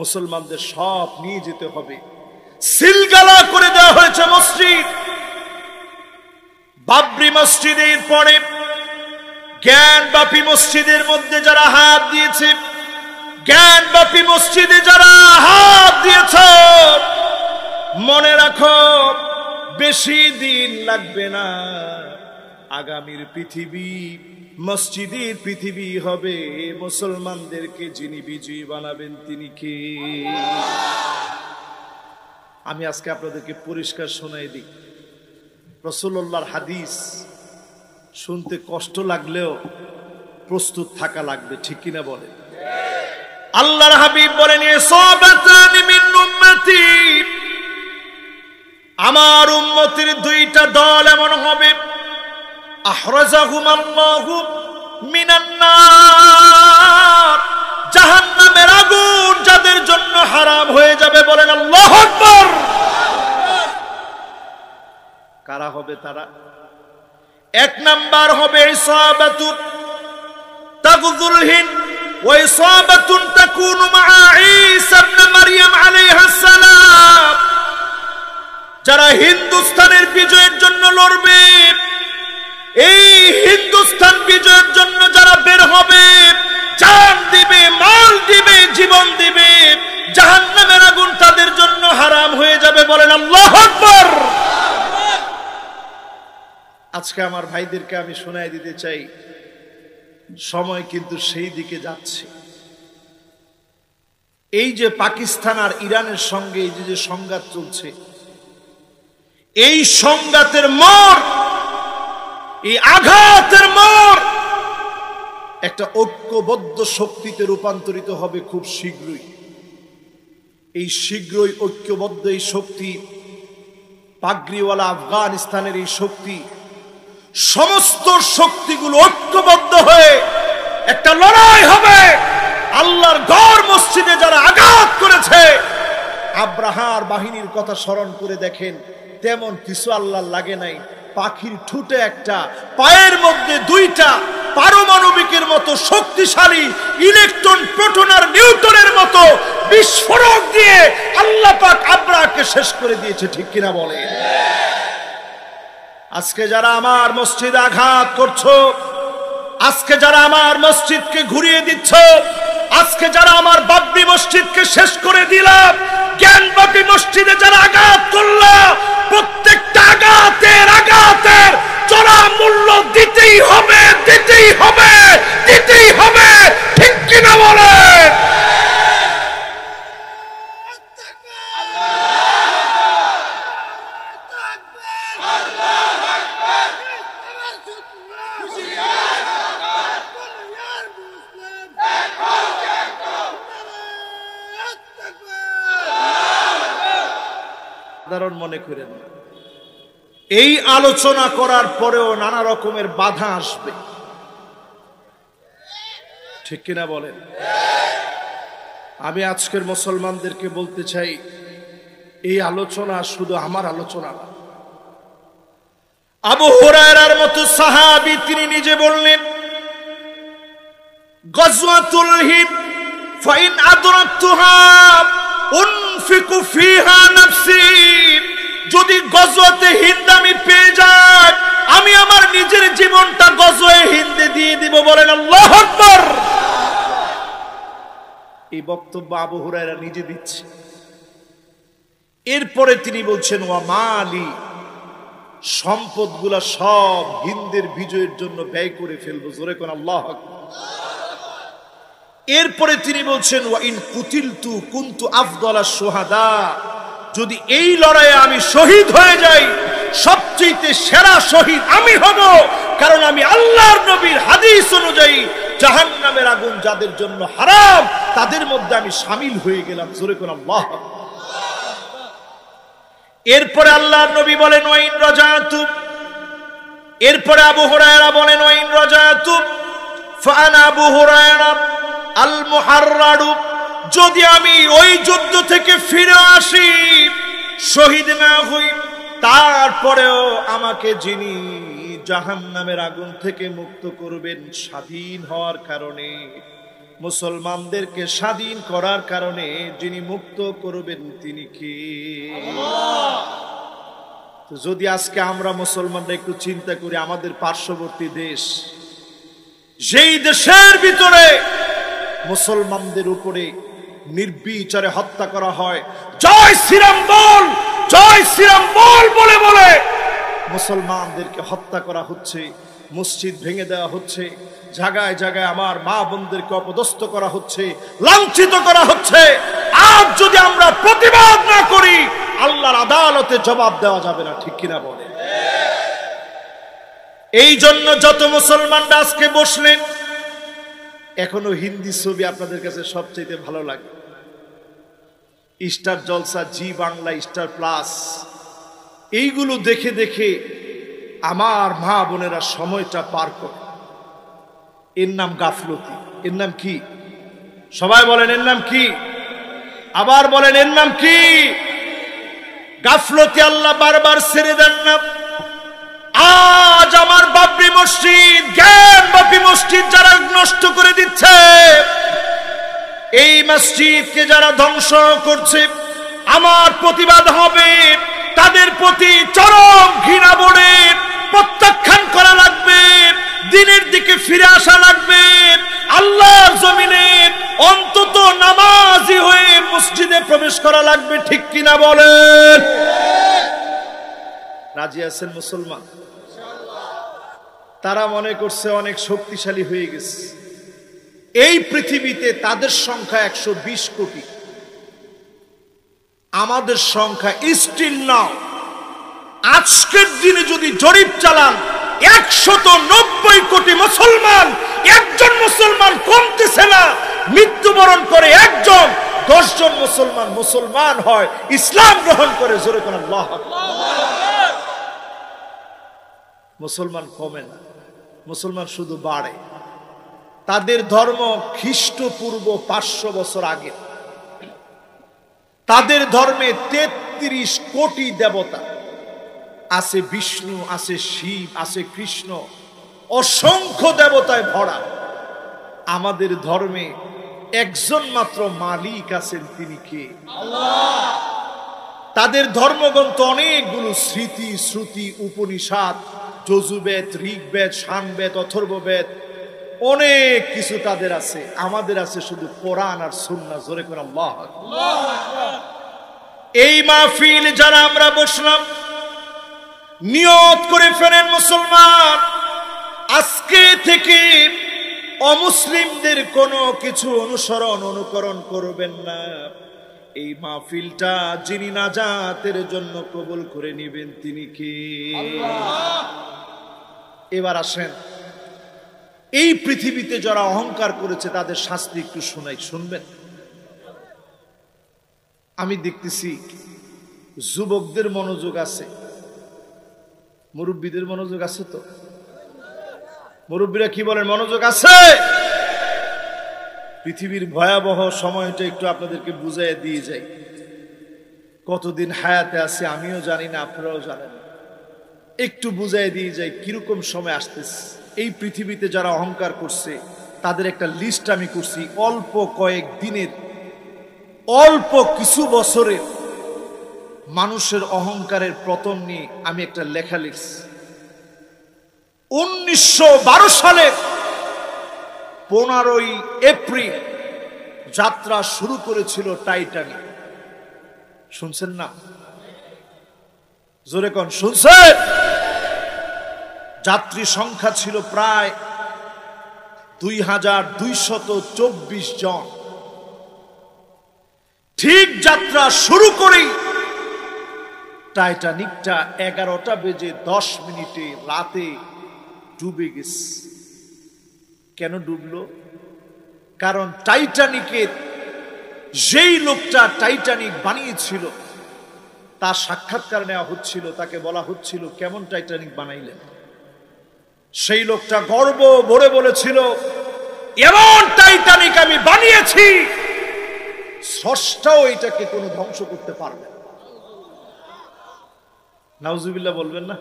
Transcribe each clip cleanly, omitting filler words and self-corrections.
মুসলমানদের সব নিয়ে যেতে হবে। সিলগালা করে দেওয়া হয়েছে মসজিদ। বাবরি মসজিদের পরে জ্ঞানব্যাপী মসজিদের মধ্যে যারা হাত দিয়েছে, জ্ঞানব্যাপী মসজিদে যারা হাত দিয়েছ, মনে রাখো বেশি দিন লাগবে না, আগামীর পৃথিবী মসজিদের পৃথিবী হবে। মুসলমানদেরকে যিনি বিজয়ী বানাবেন তিনি কে? আমি আজকে আপনাদেরকে পরিষ্কার শোনাই দিই, রাসূলুল্লাহর হাদিস শুনতে কষ্ট লাগলেও প্রস্তুত থাকা লাগবে, ঠিক কিনা বলে? আল্লাহর হাবিব বলেন, ইসাবাতানি মিন উম্মতি, আমার উম্মতের দুইটা দল এমন হবে, আহরাজাহুমাল্লাহু মিনান নার, জাহান্নামের আগুন যাদের জন্য হারাম হয়ে যাবে। বলেন আল্লাহু আকবার। কারা হবে তারা? এক নাম্বার হবে ইসাবাতু তাগযুল হিন্দ ওয়া ইসাবাতুন তাকুনু মা ঈসা ইবনে মারইয়াম আলাইহিস সালাম, যারা হিন্দুস্তানের বিজয়ের জন্য লড়বে, এই হিন্দুস্তান বিজয়ের জন্য যারা বের হবে, জান দিবে, মাল দিবে, জীবন দিবে, জাহান্নামের আগুন তাদের জন্য হারাম হয়ে যাবে। বলেন আল্লাহু আকবার। আজকে আমার ভাইদেরকে আমি শোনাই দিতে চাই, সময় কিন্তু সেই দিকে যাচ্ছে। এই যে পাকিস্তান আর ইরানের সঙ্গে এই যে সংঘাত চলছে, এই সংঘাতের মোড়, এই আঘাতের মোড় একটা ঐক্যবদ্ধ শক্তিতে রূপান্তরিত হবে খুব শীঘ্রই। এই শীঘ্রই ঐক্যবদ্ধ এই শক্তি, পাগড়িওয়ালা আফগানিস্তানের এই শক্তি, সমস্ত শক্তিগুলো ঐক্যবদ্ধ হয়ে একটা লড়াই হবে। আল্লাহর ঘর মসজিদে যারা আঘাত করেছে, আব্রাহার বাহিনীর কথা স্মরণ করে দেখেন, তেমন কিছু আল্লাহর লাগে নাই। পাখির ঠুটে একটা, পায়ের মধ্যে দুইটা, পারমাণবিকের মতো শক্তিশালী ইলেকট্রন, প্রোটন আর নিউটনের মতো বিস্ফোরক দিয়ে আল্লাহ পাক আব্রাহাকে শেষ করে দিয়েছে, ঠিক কিনা বলে? আজকে যারা আমার মসজিদে আঘাত করছো, আজকে যারা আমার মসজিদকে ঘুরিয়ে দিচ্ছ, আজকে যারা আমার বাবরি মসজিদকে শেষ করে দিলাম, জ্ঞানব্যাপী মসজিদে যারা আঘাত করলা, প্রত্যেকটা আঘাতের চড়া মূল্য দিতেই হবে, দিতেই হবে, দিতেই হবে, ঠিক কিনা বলে? সাধারণ মনে করেন না। এই আলোচনা করার পরেও নানা রকমের বাধা আসবে, ঠিক কিনা বলেন? আমি আজকের মুসলমানদেরকে বলতে চাই, এই আলোচনা শুধু আমার আলোচনা না। আবু হুরায়রার মতো সাহাবী তিনি নিজে বললেন, গজওয়াতুল হিন্দ ফাইন আদরাকতুহা উনফিকু ফিহা নাফসি, যদি গজওয়াতে হিন্দ আমি পেয়ে যাই, আমি আমার নিজের জীবনটা গজওয়ে হিন্দে দিয়ে দিব। বলেন আল্লাহু আকবার। এই বক্তব্য আবু হুরায়রা নিজে দিচ্ছে। এরপরে তিনি বলছেন, ওয়া মালি, সম্পদগুলা সব হিন্দের বিজয়ের জন্য ব্যয় করে ফেলবো। জোরে কোন আল্লাহু আকবার। এরপরে তিনি বলছেন, ওয়া ইন কুতিলতু কুনতু আফদালাশ শুহাদা, যদি এই লড়াইয়ে আমি শহীদ হয়ে যাই, সবচেয়ে সেরা শহীদ আমি হব, কারণ আমি আল্লাহর নবীর হাদিস অনুযায়ী জাহান্নামের আগুন যাদের জন্য হারাম, তাদের মধ্যে আমি শামিল হয়ে গেলাম। জোরে কোন আল্লাহু আকবার। এরপরে আল্লাহর নবী বলেন, ওয়া ইন রাজাতু, এরপরে আবু হুরায়রা বলেন, ওয়া ইন রাজাতু ফাআনা আবু হুরায়রা আল মুহাররারু, যদি আমি ওই যুদ্ধ থেকে ফিরে আসি, শহীদ না হই, তারপরেও আমাকে যিনি জাহান্নামের আগুন থেকে মুক্ত করবেন স্বাধীন হওয়ার কারণে, মুসলমানদেরকে স্বাধীন করার কারণে যিনি মুক্ত করবেন তিনি কে? যদি আজকে আমরা মুসলমানরা একটু চিন্তা করি, আমাদের পার্শ্ববর্তী দেশ, যেই দেশের ভিতরে মুসলমানদের উপরে নির্বিচারে হত্যা করা হয়, জয় শ্রীরাম বল, জয় শ্রীরাম বল বলে বলে মুসলমানদেরকে হত্যা করা হচ্ছে, মসজিদ ভেঙে দেওয়া হচ্ছে, জায়গায় জায়গায় আমার মা বোনদেরকে অপদস্থ করা হচ্ছে, লাঞ্ছিত করা হচ্ছে। আজ যদি আমরা প্রতিবাদ না করি, আল্লাহর আদালতে জবাব দেওয়া যাবে না, ঠিক কিনা বলে? এই জন্য যত মুসলমানরা আজকে বসলেন, এখনো হিন্দি ছবি আপনাদের কাছে সবচেয়ে ভালো লাগে, স্টার জলসা, জি বাংলা, স্টার প্লাস, এইগুলো দেখে দেখে আমার মা বোনেরা সময়টা পার করে। এর নাম গাফলতি। এর নাম কি? সবাই বলেন এর নাম কি? আবার বলেন এর নাম কি? গাফলতি। আল্লাহ বারবার ছেড়ে দেন না। আজ আমার বাবরি মসজিদ, জ্ঞান বাপি মসজিদ যারা নষ্ট করে দিচ্ছে, এই মসজিদকে যারা ধ্বংস করছে, আমার প্রতিবাদ হবে। তাদের প্রতি চরম ঘৃণা বড়ে প্রত্যাখ্যান করা লাগবে, দিনের দিকে ফিরে আসা লাগবে। আল্লাহর জমিনে অন্তত নামাজি হয়ে মসজিদে প্রবেশ করা লাগবে, ঠিক কিনা বলেন? রাজি আছেন মুসলমান? তারা মনে করছে অনেক শক্তিশালী হয়ে গেছে। এই পৃথিবীতে তাদের সংখ্যা 120 কোটি, আমাদের সংখ্যা স্টিল নাও। আজকের দিনে যদি জরিপ চালান, 190 কোটি মুসলমান, একজন মুসলমান কমতেছে না। মৃত্যুবরণ করে একজন, 10 জন মুসলমান হয়, ইসলাম গ্রহণ করে। জোরে কোন আল্লাহু আকবার। মুসলমান কমে না, মুসলমান শুধু বাড়ে। তাদের ধর্ম খ্রিস্টপূর্ব 500 বছর আগে। তাদের ধর্মে 33 কোটি দেবতা আছে, বিষ্ণু আছে, শিব আছে, কৃষ্ণ, অসংখ্য দেবতায় ভরা। আমাদের ধর্মে একজন মাত্র মালিক আছেন, তিনি কে? আল্লাহ। তাদের ধর্মগ্রন্থ অনেকগুলো, স্মৃতি, শ্রুতি, উপনিষদ, যজুবেদ, ঋগ্বেদ, সামবেদ, অথর্ববেদ, অনেক কিছু তাদের আছে। আমাদের আছে শুধু কোরআন আর সুন্নাহ। জোরে করে আল্লাহু আকবার। এই মাহফিল যারা আমরা বসলাম, নিয়ত করে ফেলেন মুসলমান, আজকে থেকে অমুসলিমদের কোনো কিছু অনুকরণ করবেন না। এই মাহফিলটা যিনি নাজাতের জন্য কবুল করে নেবেন তিনি কে? আল্লাহ। এবার আসেন, এই পৃথিবীতে যারা অহংকার করেছে তাদের শাস্তি একটু শোনাই, শুনবেন? আমি দেখতেছি যুবকদের মনোযোগ আছে, মুরব্বীদের মনোযোগ আছে তো? মুরব্বীরা কি বলেন, মনোযোগ আছে? পৃথিবীর ভয়াবহ সময়টা একটু আপনাদেরকে বুঝাই দিয়ে যাই। কতদিন হায়াতে আছে আমিও জানি না, আপনারাও জানেন না। একটু বুঝাই দিয়ে যাই কিরকম সময় আসতেছে। এই পৃথিবীতে যারা অহংকার করছে তাদের একটা লিস্ট আমি করছি। অল্প কয়েক দিনের, অল্প কিছু বছরের মানুষের অহংকারের পতন নিয়ে আমি একটা লেখা লিখছি। 1912 সালে 15ই এপ্রিল যাত্রা শুরু করেছিল টাইটানিক। শুনছেন না? জোরে কোন শুনছেন? যাত্রী সংখ্যা ছিল প্রায় 2224 জন। ঠিক যাত্রা শুরু করেই টাইটানিকটা 11টা বেজে 10 মিনিটে রাতে ডুবে গেছে। কেন ডুবলো? কারণ টাইটানিকের যেই লোকটা টাইটানিক বানিয়েছিল তার সাক্ষাৎকার নেওয়া হচ্ছিল, তাকে বলা হচ্ছিল কেমন টাইটানিক বানাইলেন। সেই লোকটা গর্ব ভরে বলেছিল, এমন টাইটানিক আমি বানিয়েছি, স্রষ্টাও এটাকে কোনো ধ্বংস করতে পারবে না। নাউজুবিল্লাহ বলবেন না?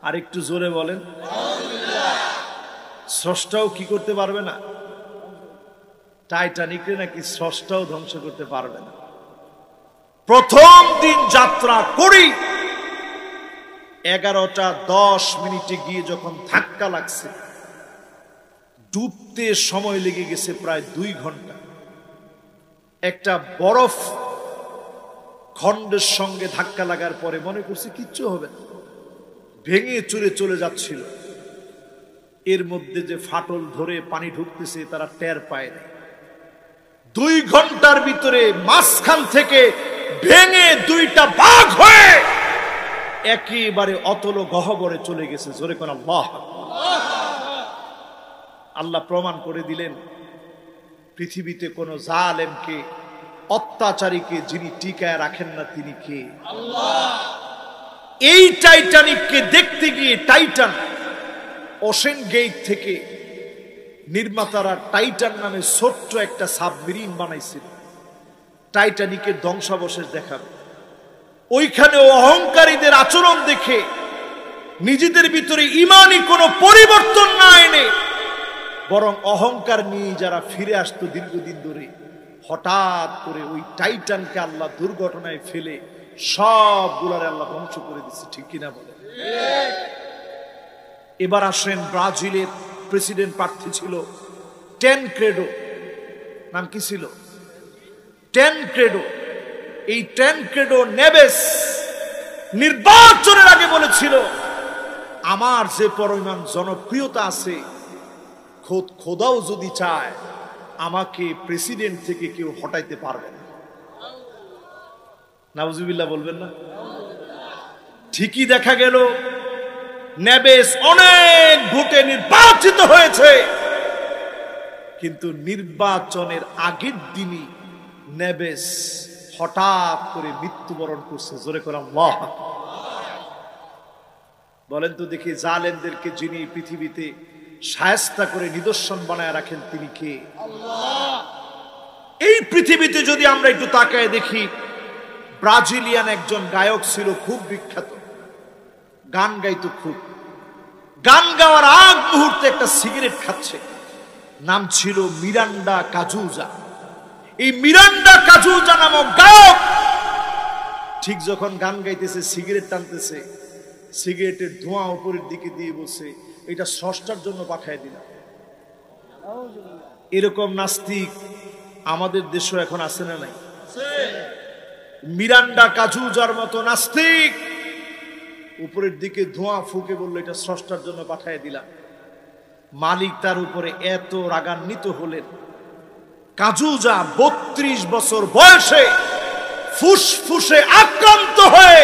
আর একটু জোরে বলেন। স্রষ্টাও কি করতে পারবে না? টাইটানিকে নাকি স্রষ্টাও ধ্বংস করতে পারবে না। প্রথম দিন যাত্রা করি 11:10 গিয়ে যখন ধাক্কা লাগছে, ডুবতে সময় লেগে গেছে প্রায় 2 ঘন্টা। একটা বরফ খণ্ডের সঙ্গে ধাক্কা লাগার পরে মনে করছে কিচ্ছু হবে না, ভেঙে চুরে চলে যাচ্ছিল। এর মধ্যে যে ফাটল ধরে পানি ঢুকতেছে তারা টের পায় না। 2 ঘন্টার ভিতরে মাঝখান থেকে ভেঙে 2টা ভাগ হয়ে একেবারে অতল গহ্বরে চলে গেছে। জোরে কোন আল্লাহ। আল্লাহ প্রমাণ করে দিলেন পৃথিবীতে কোন জালেমকে, অত্যাচারীকে যিনি টিকায় রাখেন না তিনি কে? আল্লাহ। এই টাইটানিককে দেখতে গিয়ে টাইটান ওশেন গেট থেকে নির্মাতারা টাইটান নামে ছোট্ট একটা সাবমেরিন বানাইছিল টাইটানিকের ধ্বংসাবশেষ দেখাবে। ওইখানে অহংকারীদের আচরণ দেখে নিজেদের ভিতরে ইমানি কোনো পরিবর্তন না এনে বরং অহংকার নিয়ে যারা ফিরে আসতো দীর্ঘদিন ধরে, হঠাৎ করে ওই টাইটানকে আল্লাহ দুর্ঘটনায় ফেলে সবগুলারে আল্লাহ ধ্বংস করে দিচ্ছে। ঠিক কিনা বলে? এবার আসেন ব্রাজিলের প্রেসিডেন্ট প্রার্থী ছিল ট্যানক্রেডো। নাম কি ছিল? ট্যানক্রেডো। এই ট্যানক্রেডো নেভেস নির্বাচনের আগে বলেছিল, আমার যে পরিমাণ জনপ্রিয়তা আছে, খোদ খোদাও যদি চায় আমাকে প্রেসিডেন্ট থেকে কেউ হটাইতে পারবে না। নাউজুবিল্লাহ বলবেন না? ঠিকই দেখা গেল নেভেস অনেক ভোটে নির্বাচিত হয়েছে, কিন্তু নির্বাচনের আগের দিনই নেভেস হঠাৎ করে মৃত্যুবরণ করছে। জোরে করে আল্লাহ। বলেন তো দেখি, জালেমদেরকে যিনি পৃথিবীতে শায়েস্তা করে নিদর্শন বানায় রাখেন তিনি কে? আল্লাহ। এই পৃথিবীতে যদি আমরা একটু তাকায় দেখি, ব্রাজিলিয়ান একজন গায়ক ছিল খুব বিখ্যাত, গান গাইতো খুব। গান গাওয়ার আগ মুহূর্তে একটা সিগারেট খাচ্ছে, নাম ছিল মিরান্ডা কাজুজা। এই মিরান্ডা কাজুজা নামক গায়ক ঠিক যখন গান গাইতেছে সিগারেট টানতেছে, সিগারেটের ধোঁয়া উপরের দিকে দিয়ে বলছে, এটা স্রষ্টার জন্য পাঠায় দিলাম। এরকম নাস্তিক আমাদের দেশে এখন আছে না নাই? মিরান্ডা কাজুজার মতো নাস্তিক উপরের দিকে ধোঁয়া ফুঁকে বললো এটা স্রষ্টার জন্য পাঠায় দিলাম। মালিক তার উপরে এত রাগান্বিত হলেন, কাজুজা 32 বছর বয়সে ফুসফুসে আক্রান্ত হয়ে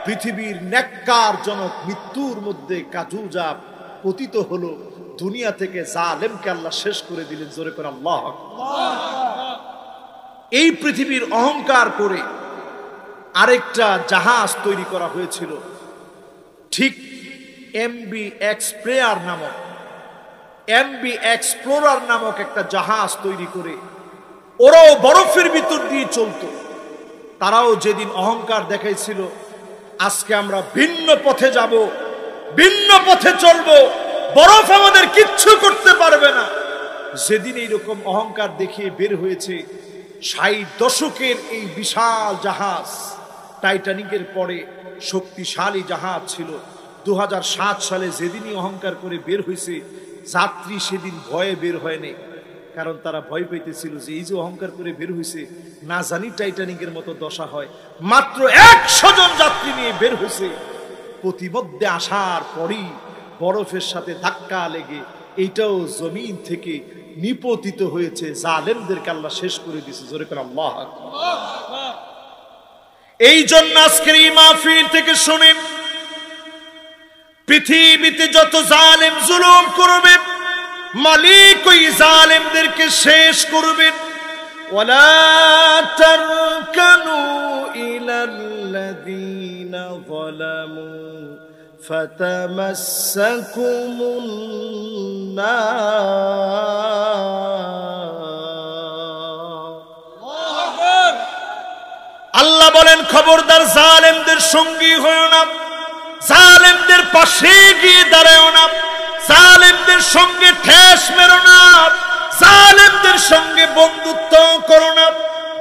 পৃথিবীর ন্যাক্কারজনক মৃত্যুর মধ্যে কাজুজা পতিত হলো। দুনিয়া থেকে জালেমকে আল্লাহ শেষ করে দিলেন। জোরে করে আল্লাহ। এই পৃথিবীর অহংকার করে আরেকটা জাহাজ তৈরি করা হয়েছিল, ঠিক এমবি এক্সপ্লোরার নামক একটা জাহাজ তৈরি করে ওরাও বরফের ভিতর দিয়ে চলতো। তারাও যেদিন অহংকার দেখাইছিল, আজকে আমরা ভিন্ন পথে যাব, ভিন্ন পথে চলবো, বরফ আমাদের কিচ্ছু করতে পারবে না। যেদিন এইরকম অহংকার দেখিয়ে বের হয়েছে, 60 দশকের এই বিশাল জাহাজ টাইটানিকের পরে শক্তিশালী জাহাজ ছিল। 2007 সালে যেদিনই অহংকার করে বের হয়েছে, যাত্রী সেদিন ভয়ে বের হয়নি, কারণ তারা ভয় পেতেছিল যে এই যে অহংকার করে বের হয়েছে, না জানি টাইটানিকের মতো দশা হয়। মাত্র 100 জন যাত্রী নিয়ে বের হয়েছে, প্রতিমধ্যে আসার পরই বরফের সাথে ধাক্কা লেগে এইটাও জমিন থেকে নিপতিত হয়েছে। জালেমদেরকে আল্লাহ শেষ করে দিয়েছে। জোরে করে আল্লাহ। এই জন্য আজকের এই মাহফিল থেকে শুনেন, পৃথিবীতে যত জালেম জুলুম করবে, মালিক ওই জালেমদেরকে শেষ করবেন। ওয়ালা তারকানু ইলাল্লাযীনা যালামু ফাতামাসসাকুমুন নার। আল্লাহ বলেন, খবরদার জালেমদের সঙ্গী হয়ো না, জালেমদের পাশে গিয়ে দাঁড়াও না, জালেমদের সঙ্গে ঠেস মেরো না, জালেমদের সঙ্গে বন্ধুত্ব করো না।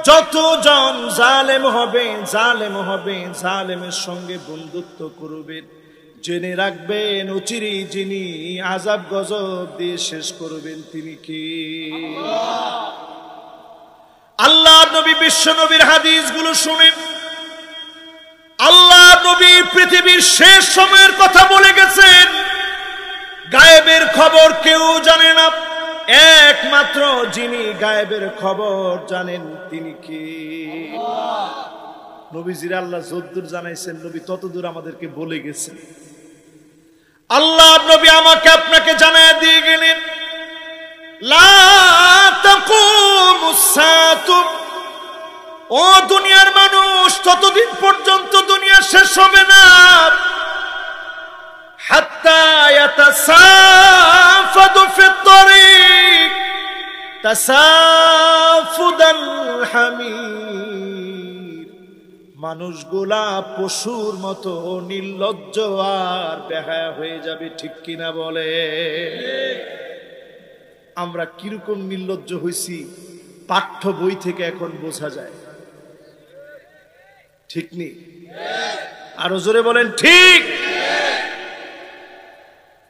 যতজন জালেম হবে জালেমের সঙ্গে বন্ধুত্ব করবেন, জেনে রাখবেন অচিরেই যিনি আযাব গজব দিয়ে শেষ করবেন তিনি কে? আল্লাহ নবী, বিশ্ব নবীর হাদিসগুলো শুনেন। আল্লাহ নবী পৃথিবীর শেষ সময়ের কথা বলে গেছেন। গায়েবের খবর কেউ জানে না, একমাত্র যিনি গায়েবের খবর জানেন তিনি কে? নবীজির আল্লাহ যতদূর জানাইছেন, নবী ততদূর আমাদেরকে বলে গেছেন। আল্লাহ নবী আমাকে আপনাকে জানায় দিয়ে গেলেন, লা তাকুমুস সাআতু, ও দুনিয়ার মানুষ, ততদিন পর্যন্ত দুনিয়া শেষ হবে না, হাত্তা ইয়াতাসাফাদু ফিত তারিক তাসাফুদাল হামির, মানুষগুলা পশুর মতো নির্লজ্জ আর বেহায়া হয়ে যাবে। ঠিক কিনা বলে? আমরা কিরকম নির্লজ্জ হইছি পাঠ্য বই থেকে এখন বোঝা যায়। ঠিক নেই? আরো জোরে বলেন ঠিক।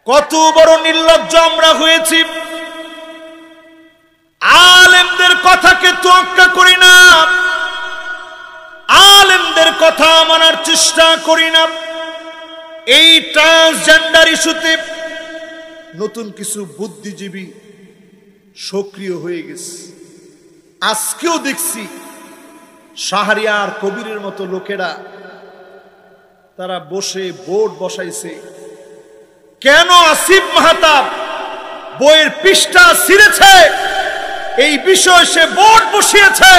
কত বড় নির্লজ্জ আমরা হয়েছি। আলেমদের কথাকে তোয়াক্কা করি না, আলেমদের কথা মানার চেষ্টা করি না। এই ট্রান্সজেন্ডার ইস্যুতে নতুন কিছু বুদ্ধিজীবী সক্রিয় হয়ে গেছে। আজকেও দেখছি শাহরিয়ার কবিরের মতো লোকেরা তারা বসে বোর্ড বসাইছে। কেন আসিফ মাহতাব বইয়ের পৃষ্ঠা ছিঁড়েছে এই বিষয়ে সে বোর্ড বসিয়েছে।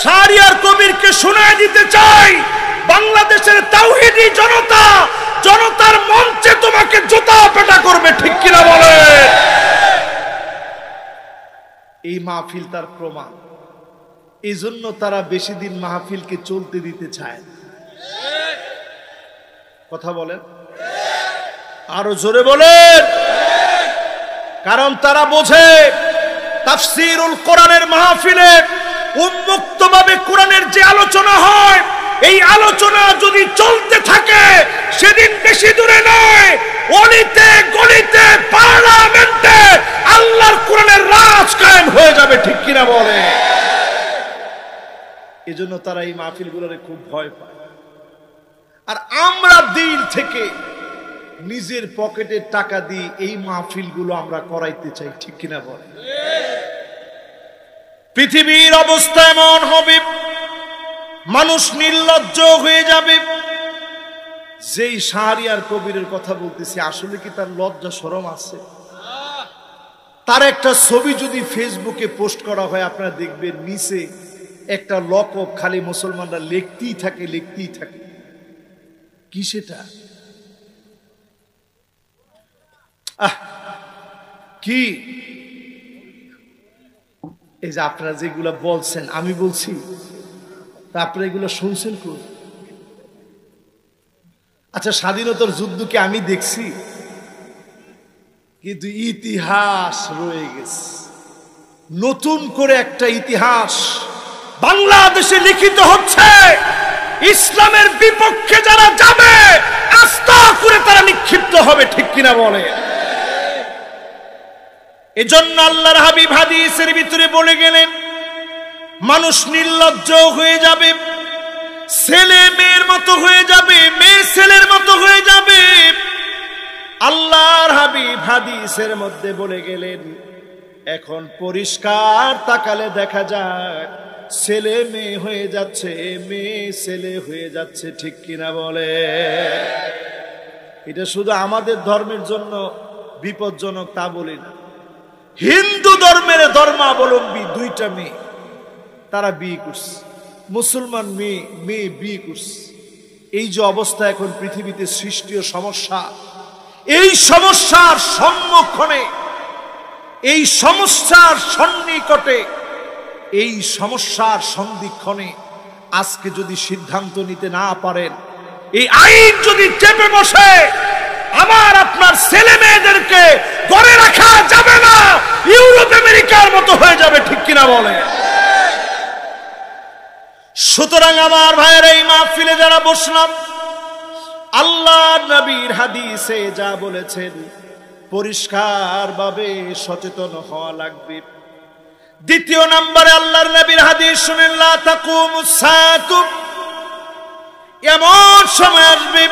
শাহরিয়ার কবিরকে শোনায় দিতে চাই, বাংলাদেশের তাওহীদি জনতা জনতার মঞ্চে তোমাকে জুতা পেটা করবে। ঠিক কিনা বলে? এই মাহফিল তার প্রমাণ। এই জন্য তারা বেশি দিন মাহফিলকে চলতে দিতে চায়। কথা বলেন, আরো জোরে বলেন। কারণ তারা বোঝে তাফসীরুল কোরআনের মাহফিলে উন্মুক্তভাবে কোরআনের যে আলোচনা হয়, এই আলোচনা যদি চলতে থাকে সেদিন বেশি দূরে নয়, অলিতে গলিতে পার্লামেন্টে আল্লাহর কোরআনের রাজ কায়েম হয়ে যাবে। ঠিক কিনা বলে? এজন্য তারা এই মাহফিলগুলোরে খুব ভয় পায়। আর আমরা দিল থেকে নিজের পকেটের টাকা দিয়ে এই মাহফিলগুলো আমরা করাইতে চাই। ঠিক কিনা বলে? পৃথিবীর অবস্থা এমন হবে, মানুষ নির্লজ্জ হয়ে যাবে। যেই শাহরিয়ার কবিরের কথা বলতেছি, আসলে কি তার লজ্জা শরম আছে? তার একটা ছবি যদি ফেসবুকে পোস্ট করা হয়, আপনারা দেখবেন নিচে একটা লকব খালি মুসলমানরা লিখতেই থাকে। কি সেটা? কি? এই যে আপনারা যেগুলা বলছেন, আমি বলছি, তা আপনারা এগুলো শুনছেন কোন? আচ্ছা, স্বাধীনতার যুদ্ধকে আমি দেখছি, কিন্তু ইতিহাস রয়ে গেছে। নতুন করে একটা ইতিহাস বাংলাদেশে লিখিত হচ্ছে। ইসলামের বিপক্ষে যারা যাবে আস্থা করে তারা নিক্ষিপ্ত হবে। ঠিক কিনা বলে? এজন্য আল্লাহর হাবিব হাদিসের ভিতরে বলে গেলেন, মানুষ নির্লজ্জ হয়ে যাবে, ছেলে মেয়ের মতো হয়ে যাবে, মেয়ে ছেলের মতো হয়ে যাবে। আল্লাহর হাবিব হাদিসের মধ্যে বলে গেলেন, এখন পরিষ্কার তাকালে দেখা যায় ছেলে মেয়ে হয়ে যাচ্ছে, মেয়ে ছেলে হয়ে যাচ্ছে। ঠিক কিনা বলে? এটা শুধু আমাদের ধর্মের জন্য বিপজ্জনক তা বলি না। হিন্দু ধর্মের ধর্মাবলম্বী দুইটা মেয়ে তারা বিয়ে করছে, মুসলমান মেয়ে বিয়ে করছে। এই যে অবস্থা এখন পৃথিবীতে সৃষ্টি ও সমস্যা, এই সমস্যার সম্মুখীনে, এই সমস্যার সন্নিকটে, এই সমস্যার সন্ধিক্ষণে আজকে যদি সিদ্ধান্ত নিতে না পারেন, এই আইন যদি চেপে বসে, আমার আপনার ছেলে মেয়েদেরকে ঘরে রাখা যাবে না, ইউরোপ আমেরিকার মতো হয়ে যাবে, ঠিক কিনা বলে? সুতরাং আমার ভাইয়ের এই মাহফিলে যারা বসলাম, আল্লাহ নবীর হাদিসে যা বলেছেন পরিষ্কার ভাবে সচেতন হওয়া লাগবে। দ্বিতীয় নম্বরে আল্লাহর নবীর হাদিস শুনেন, লা তাকুমুস সাআতু, এমন সময় আসবে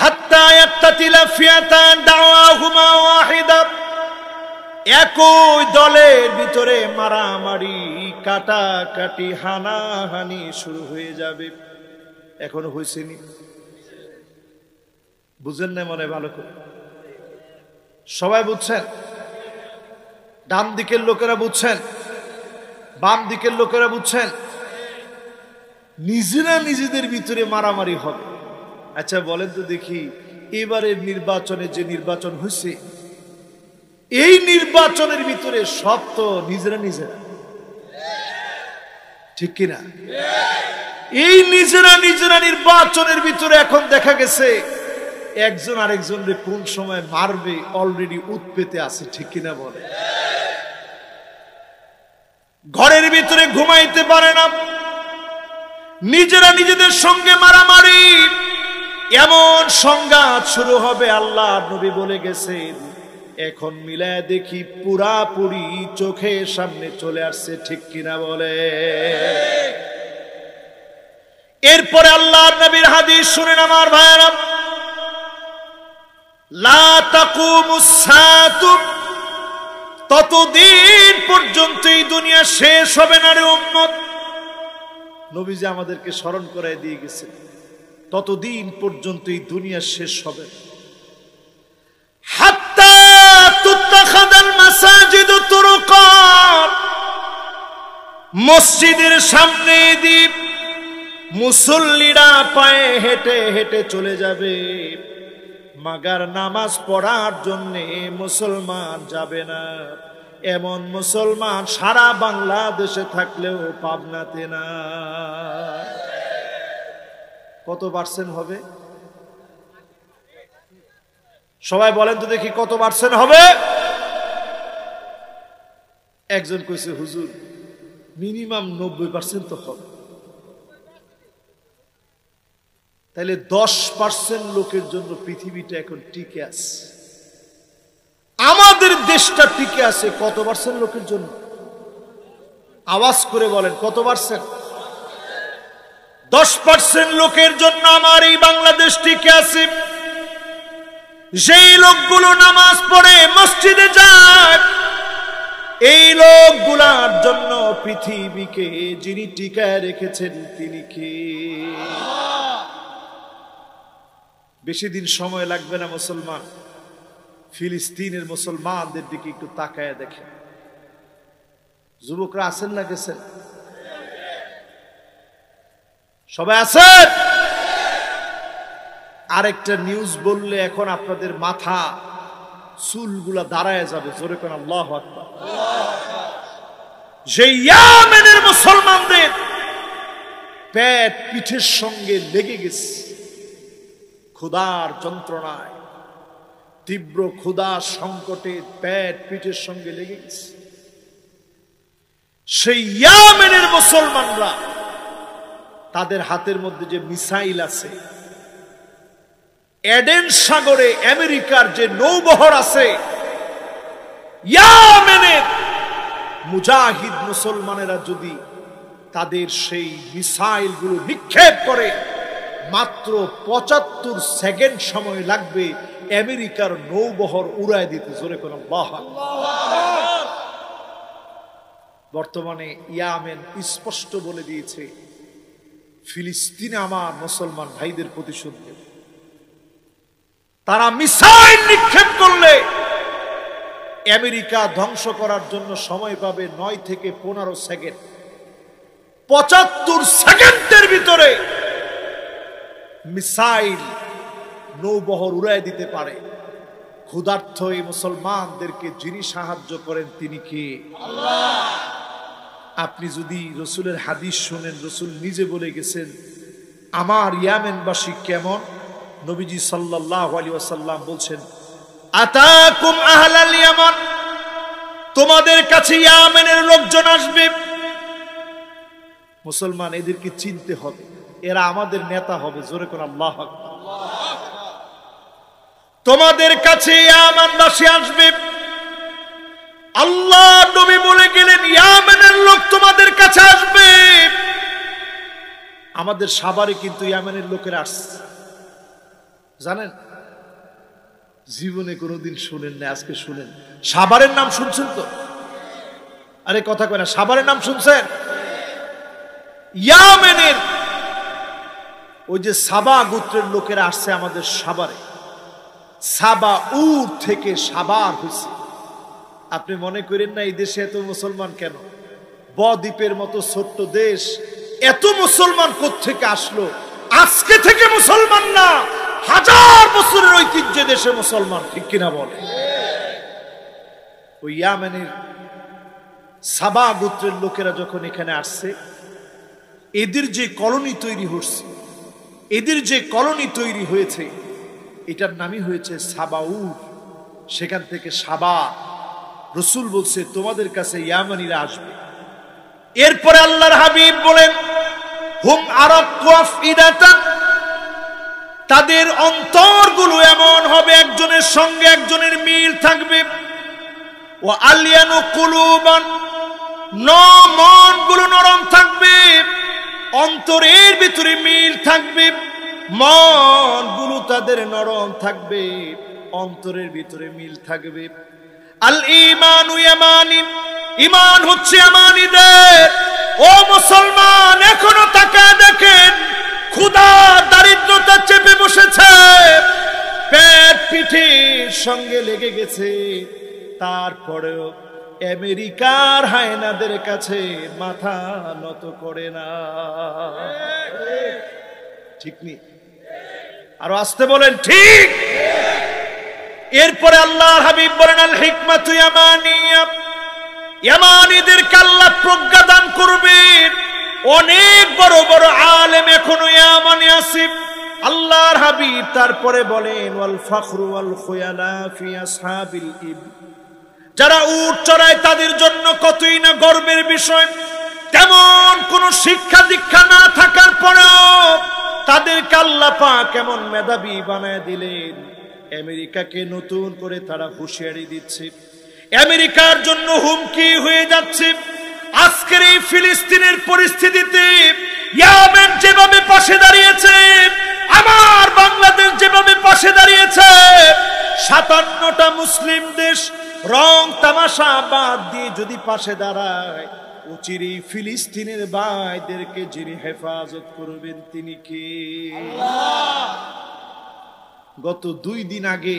হাত্তা ইয়াক্তাতিলা ফিয়াতান দাওয়াহুমা ওয়াহিদা, একই দলের ভিতরে মারামারি, কাটাকাটি, হানাহানি শুরু হয়ে যাবে। এখনো হয়েছেনি? বুঝেন না মনে ভালো করে? সবাই বুঝছেন? ডান দিকের লোকেরা বুঝছেন, বাম দিকের লোকেরা বুঝছেন? নিজেরা নিজেদের ভিতরে মারামারি হবে। আচ্ছা বলেন তো দেখি, এবারের নির্বাচনে যে নির্বাচন হয়েছে, এই নির্বাচনের ভিতরে সব তো নিজেরা নিজেরা, ঠিক কিনা? এই নিজেরা নিজেরা নির্বাচনের ভিতরে এখন দেখা গেছে একজন আরেকজনকে কোন সময় মারবে অলরেডি উৎপেতে আছে, ঠিক কিনা বলে? ঘরের ভিতরে ঘুমাইতে পারে না, নিজেরা নিজেদের সঙ্গে মারামারি, এমন সংঘাত শুরু হবে। আল্লাহ নবী বলে গেছেন, এখন মিলায় দেখি পুরাপুরি চোখের সামনে চলে আসছে, ঠিক কিনা বলে? এরপরে আল্লাহ নবীর হাদিস শুনেন আমার ভাইয়েরা, লা তাকুমুস সাআতু, ততদিন পর্যন্ত এই দুনিয়া শেষ হবে না রে উম্মত। নবীজি আমাদেরকে স্মরণ করায় দিয়ে গেছে, ততদিন পর্যন্ত এই দুনিয়া শেষ হবে না। হাত্তা তুত্তাখাদাল মাসাজিদু তুরুকাত, মসজিদের সামনে দিয়ে মুসল্লিরা পায়ে হেঁটে হেঁটে চলে যাবে, মাগার নামাজ পড়ার জন্য মুসলমান যাবে না। এমন মুসলমান সারা বাংলাদেশে থাকলেও পাবনাতে না। কত পার্সেন্ট হবে? সবাই বলেন তো দেখি, কত পার্সেন্ট হবে? একজন কইছে, হুজুর মিনিমাম 90% তো হবে। তাহলে 10% লোকের জন্য পৃথিবীটা এখন টিকে আছে, আমাদের দেশটা টিকে আছে কত পার্সেন্ট লোকের জন্য? আওয়াজ করে বলেন, কত পার্সেন্ট? 10% লোকের জন্য আমার এই বাংলাদেশ টিকে আছে। যেই লোকগুলো নামাজ পড়ে মসজিদে যায়, এই লোকগুলার জন্য পৃথিবীকে যিনি টিকায় রেখেছেন তিনি কে? বেশি দিন সময় লাগবে না মুসলমান, ফিলিস্তিনের মুসলমানদের দিকে একটু তাকায় দেখেন। যুবকরা আছেন না গেছেন? সবাই আছেন? আরেকটা নিউজ বললে এখন আপনাদের মাথা চুলগুলা দাঁড়ায় যাবে। জোরে কোন আল্লাহু আকবার। যে ইয়েমেনের মুসলমানদের পেট পিঠের সঙ্গে লেগে গেছে ক্ষুধার যন্ত্রণায়, তীব্র ক্ষুধা সংকটে পেট পিঠের সঙ্গে লেগে গেছে। সেই ইয়েমেনের মুসলমানরা তাদের হাতের মধ্যে যে মিসাইল আছে, এডেন সাগরে আমেরিকার যে নৌবহর আছে, ইয়েমেনের মুজাহিদ মুসলমানেরা যদি তাদের সেই মিসাইল গুলো নিক্ষেপ করে, মাত্র 75 সেকেন্ড সময় লাগবে আমেরিকার নৌবহর উড়ায় দিতে। জোরে কোন আল্লাহু আকবার। বর্তমানে ইয়েমেন স্পষ্ট বলে দিয়েছে, ফিলিস্তিনে আমার মুসলমান ভাইদের প্রতিশোধ নেবে। তারা মিসাইল নিক্ষেপ করলে আমেরিকা ধ্বংস করার জন্য সময় পাবে 9 থেকে 15 সেকেন্ড। 75 সেকেন্ডের ভিতরে মিসাইল নৌবহর উড়ায় দিতে পারে। ক্ষুধার্ত এই মুসলমানদেরকে যিনি সাহায্য করেন তিনি কে? আল্লাহ। আপনি যদি রসুলের হাদিস শুনেন, রসুল নিজে বলে গেছেন আমার ইয়েমেনবাসী কেমন। নবীজি সাল্লাল্লাহু আলাইহি ওয়াসাল্লাম বলছেন, আতাকুম আহলাল ইয়ামান তোমাদের কাছে ইয়ামেনের লোকজন আসবে। মুসলমান, এদেরকে চিনতে হবে, এরা আমাদের নেতা হবে। জোরে করে আল্লাহু আকবার। তোমাদের কাছে ইয়ামানবাসী আসবে। আল্লাহ নবী বলে গেলেন ইয়ামেনের লোক তোমাদের কাছে আসবে। আমাদের সাভারে কিন্তু ইয়ামেনের লোকেরা আসছে, জানেন? জীবনে কোনোদিন শুনেন না, আজকে শুনেন। সাভারের নাম শুনছেন তো? আরে কথা কয় না, সাভারের নাম শুনছেন? ইয়ামেনের ওই যে সাবা গোত্রের লোকেরা আসছে আমাদের সাভারে। সাবা উর থেকে সাভার হয়েছে। আপনি মনে করেন না এই দেশে এত মুসলমান কেন? বদ্বীপের মতো ছোট্ট দেশ, এত মুসলমান কোত্থেকে আসলো? আজকে থেকে মুসলমান না, হাজার বছরের ঐতিহ্যে দেশে মুসলমান, ঠিক কিনা বলে? ওই ইয়ামেনের সাবা গোত্রের লোকেরা যখন এখানে আসছে, এদের যে কলোনি তৈরি হচ্ছে, এদের যে কলোনি তৈরি হয়েছে, এটার নামই হয়েছে সাবাউর। সেখান থেকে সাবা। রসুল বলছে তোমাদের কাছে ইয়ামানিরা আসবে। এরপরে আল্লাহর হাবিব বলেন হুম আরাক্কু আফইদাতান, তাদের অন্তরগুলো এমন হবে একজনের সঙ্গে একজনের মিল থাকবে। ওয়া আলিয়ানু কুলুবান, মনগুলো নরম থাকবে, অন্তরের ভিতরে মিল থাকবে। মনগুলো তাদের নরম থাকবে, অন্তরের ভিতরে মিল থাকবে। আল ঈমানু ইয়ামানি, ঈমান হচ্ছে ইয়ামানীদের। ও মুসলমান, এখনো তাকায় দেখেন, ক্ষুধা দারিদ্রতা চেপে বসেছে, পেট পিঠের সঙ্গে লেগে গেছে, তারপরেও আমেরিকার হায়নাদের কাছে মাথা নত করে না। ঠিক নেই? আরো আসতে বলেন ঠিক। এরপরে আল্লাহর হাবিব বলেন আল হিকমাতু ইয়ামানিয়া, ইয়ামানীদেরকে আল্লাহ প্রজ্ঞা দান করবে। অনেক বড় বড় আলেম এখনো ইয়ামানে আছে। আল্লাহর হাবিব তারপরে বলেন ওয়াল ফখরু ওয়াল খুয়ালা ফি আসহাবিল ইবল, যারা উট চড়ায় তাদের জন্য কতই না গর্বের বিষয়। তেমন কোন শিক্ষা দীক্ষা না থাকার পরেও তাদেরকে আল্লাহ পাক কেমন মেধাবী বানায় দিলেন। আমেরিকাকে নতুন করে তারা হুঁশিয়ারি দিচ্ছে, আমেরিকার জন্য হুমকি হয়ে যাচ্ছে। আজকের এই ফিলিস্তিনের পরিস্থিতিতে ইয়ামেন যেভাবে পাশে দাঁড়িয়েছে, আমার বাংলাদেশ যেভাবে পাশে দাঁড়িয়েছে, 57টা মুসলিম দেশ রং তামাশা বাদ দিয়ে যদি পাশে দাঁড়ায়, উচিরই ফিলিস্তিনের ভাইদেরকে যিনি হেফাজত করবেন তিনি কে? আল্লাহ। গত 2 দিন আগে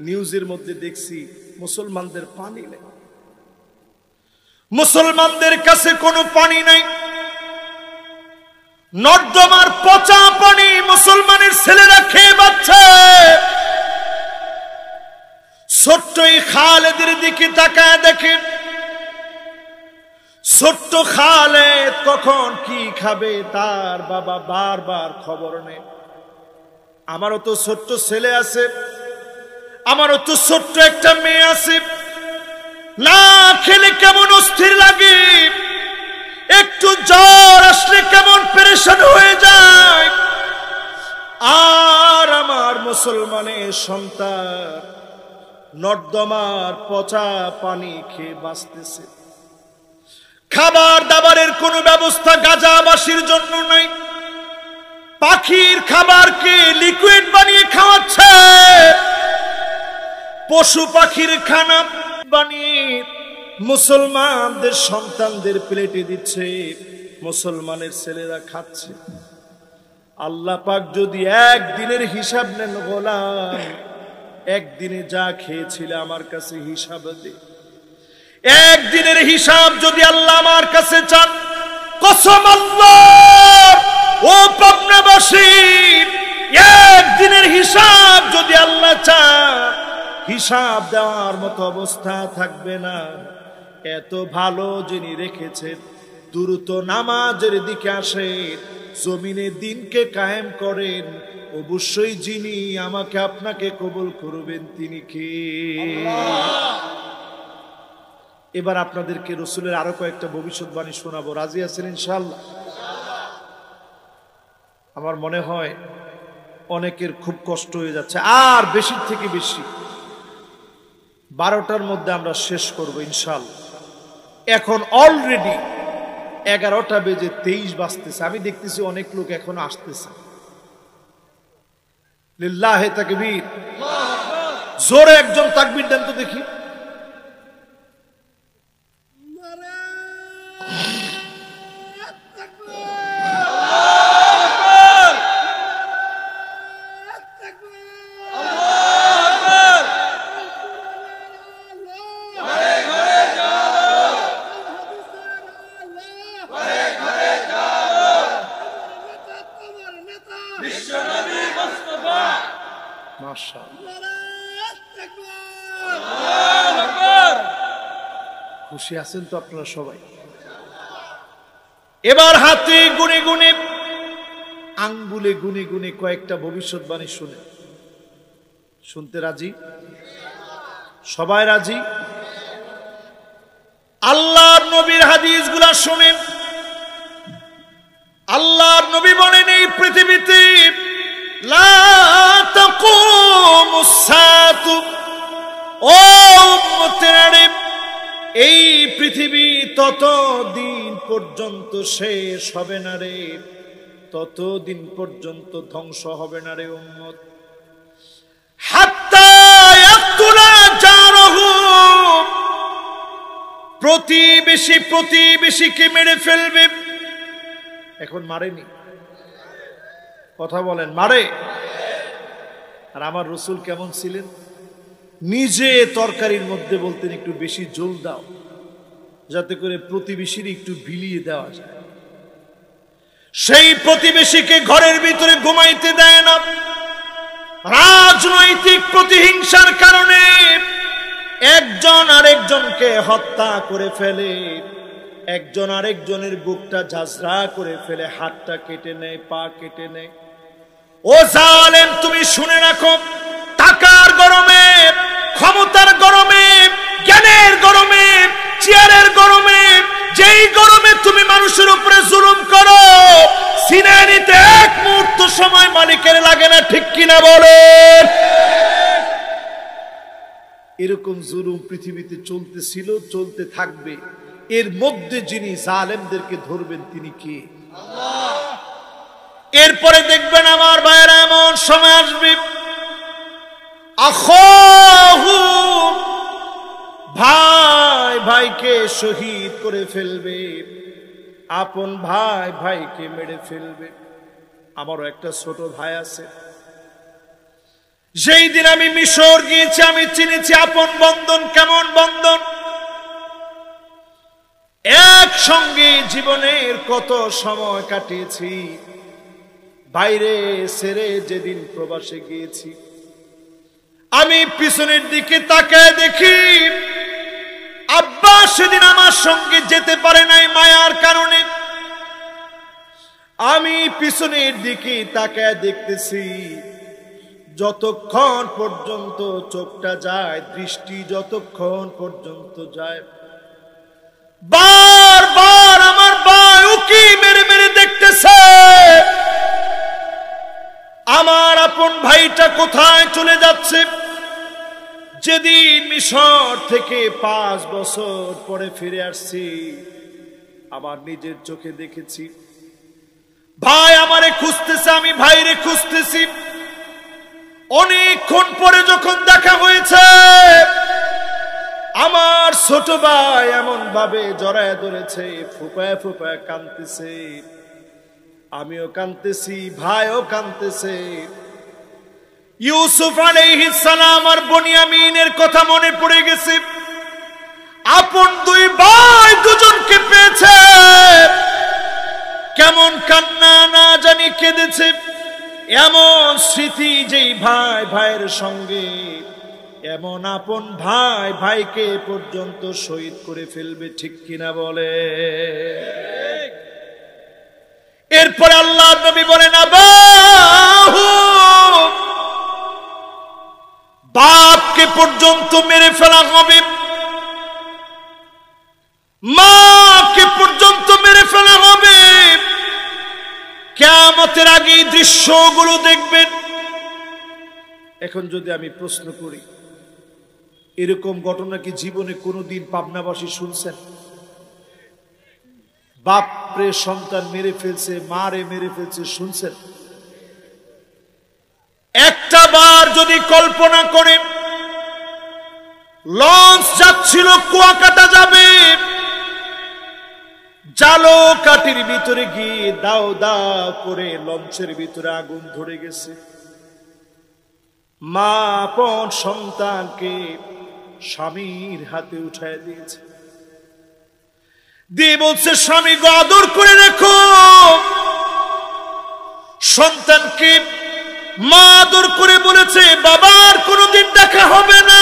নিউজের মধ্যে দেখছি মুসলমানদের পানি নেই, মুসলমানদের কাছে কোনো পানি নাই। নর্দমার পচা পানি মুসলমানের ছেলেরা খেয়ে বাঁচছে। ছোট্ট এই খালেদের দিকে তাকায় দেখেন, ছোট্ট খালেদ কখন কি খাবে তার বাবা বারবার খবর নেই। আমারও তো ছোট্ট ছেলে আছে, আমারও তো ছোট্ট একটা মেয়ে আছে, না খেলে কেমন অস্থির লাগে, একটু জ্বর আসলে কেমন পেরেশান হয়ে যায়। আর আমার মুসলমানের সন্তান নর্দমার পচা পানি খেয়ে বাঁচতেছে। খাবার দাবারের কোনো ব্যবস্থা গাজাবাসীর জন্য নাই। পাখির খাবারকে লিকুইড বানিয়ে খাওয়াচ্ছে, পশু পাখির খানা বানিয়ে মুসলমানদের সন্তানদের প্লেটে দিচ্ছে, মুসলমানের ছেলেরা খাচ্ছে। আল্লাহ পাক যদি একদিনের হিসাব নেন গোলাম, একদিনে যা খেয়েছিল আমার কাছে হিসাব দে। একদিনের হিসাব যদি আল্লাহ আমার কাছে চান, কসম আল্লাহ ও পাবনাবাসী, একদিনের হিসাব যদি আল্লাহ চান, হিসাব দেওয়ার মতো অবস্থা থাকবে না। এত ভালো যিনি রেখেছেন, দ্রুত নামাজের দিকে আসেন, জমিনে দিনকে কায়েম করেন, অবশ্যই যিনি আমাকে আপনাকে কবুল করবেন তিনি কে? এবার আপনাদেরকে রসুলের আরো কয়েকটা ভবিষ্যৎবাণী শোনাবো। রাজি আছেন ইনশাআল্লাহ? আমার মনে হয় অনেকের খুব কষ্ট হয়ে যাচ্ছে, আর বেশির থেকে বেশি 12টার মধ্যে আমরা শেষ করব ইনশাআল্লাহ। এখন অলরেডি 11টা বেজে 23 বাজতেছে। আমি দেখতেছি অনেক লোক এখনো আসতেছে। লিল্লাহে তাকবীর, জোরে একজন তাকবীর দেন তো দেখি। খুশি আছেন তো আপনারা সবাই? এবার হাতে গুনে গুনে, আঙ্গুলে গুনে গুনে কয়েকটা ভবিষ্যৎবাণী শুনে, শুনতে রাজি? সবাই রাজি? আল্লাহর নবীর হাদিসগুলা শুনেন। আল্লাহর নবী বলেন, এই পৃথিবীতে লা তাকুমুস সাআতু, ও উম্মতেরা, এই পৃথিবী ততদিন পর্যন্ত শেষ হবে না রে, ততদিন পর্যন্ত ধ্বংস হবে না রে উম্মত, হাত্তা ইয়াকতুলা জারহু, প্রতিবেশী প্রতিবেশীকে মেরে ফেলবে। এখন মারেনি? কথা বলেন, মারে? আর আমার রসুল কেমন ছিলেন? নিজে তরকারির মধ্যে বলতেন একটু বেশি ঝোল দাও, যাতে করে প্রতিবেশীর একটু বিলিয়ে দেওয়া যায়। সেই প্রতিবেশীকে ঘরের ভিতরে ঘুমাইতে দেয় না। রাজনৈতিক প্রতিহিংসার কারণে একজন আরেকজনকে হত্যা করে ফেলে, একজন আরেকজনের বুকটা ঝাঁঝরা করে ফেলে, হাতটা কেটে নেয়, পা কেটে নেয়। ও জালেম, তুমি শুনে রাখো, টাকার গরমে, ক্ষমতার গরমে, জ্ঞানের গরমে, চেয়ারের গরমে, যেই গরমে তুমি মানুষের উপরে জুলুম করো, সিনে নিতে এক মুহূর্ত সময় মালিকের লাগে না, ঠিক কিনা বলেন? এরকম জুলুম পৃথিবীতে চলতেছিল, চলতে থাকবে। এর মধ্যে যিনি জালেমদেরকে ধরবেন তিনি কে? আল্লাহ। এরপরে দেখবেন আমার ভাইয়েরা, এমন সময় আসবে, আখাহু, ভাই ভাইকে শহীদ করে ফেলবে, আপন ভাই ভাইকে মেরে ফেলবে। আমারও একটা ছোট ভাই আছে, যেই দিন আমি মিশর গিয়েছি আমি চিনেছি আপন বন্ধন কেমন বন্ধন। একসঙ্গে জীবনের কত সময় কাটিয়েছি, বাইরে ছেড়ে যেদিন প্রবাসে গিয়েছি, আমি পিছনের দিকে তাকায় দেখি আব্বা সেদিন আমার সঙ্গে যেতে পারে নাই মায়ার কারণে। আমি পিছনের দিকে তাকায় দেখতেছি, যতক্ষণ পর্যন্ত চোখটা যায়, দৃষ্টি যতক্ষণ পর্যন্ত যায়, বারবার আমার ভাই উকি মেরে মেরে দেখতেছে আমার আপন ভাইটা কোথায় চলে যাচ্ছে। যেদিন মিশর থেকে 5 বছর পরে ফিরে আসছি, আমার নিজের চোখে দেখেছি ভাই আমারে খুঁজতেছে, আমি ভাইরে খুঁজতেছি। অনেকক্ষণ পরে যখন দেখা হয়েছে, আমার ছোট ভাই এমন ভাবে জড়ায় ধরেছে, ফুপায় ফুপায় কাঁদতেছে, আমিও কাঁদতেছি, ভাইও কাঁদতেছে। ইউসুফ আলাইহিস সালাম আর বনিয়ামিনের কথা মনে পড়ে গেছে। আপন দুই ভাই দুজনকে পেয়েছে, কেমন কান্না না জানি কেঁদেছে। এমন স্মৃতি যেই ভাই ভাইয়ের সঙ্গে, এমন আপন ভাই ভাইকে পর্যন্ত শহীদ করে ফেলবে, ঠিক কিনা বলে? এরপরে আল্লাহ নবী বলেন, আবাহু, বাপকে পর্যন্ত মেরে ফেলা হবে। কিয়ামতের আগে দৃশ্যগুলো দেখবেন। এখন যদি আমি প্রশ্ন করি, এরকম ঘটনা কি জীবনে কোনোদিন পাবনাবাসী শুনছেন? বাপরে সন্তান মেরে ফেলছে, মারে মেরে ফেলছে, শুনছেন? একটা বার যদি কল্পনা করেন, লঞ্চ যাচ্ছিল কুয়াকাটা যাবে, জালো কাঠির ভিতরে গিয়ে দাও দাও করে লঞ্চের ভিতরে আগুন ধরে গেছে। মা আপন সন্তানকে স্বামীর হাতে উঠায় দিয়েছে, দিয়ে বলছে স্বামী গো আদর করে রেখো। সন্তানকে মা আদর করে বলেছে বাবার কোনোদিন দেখা হবে না,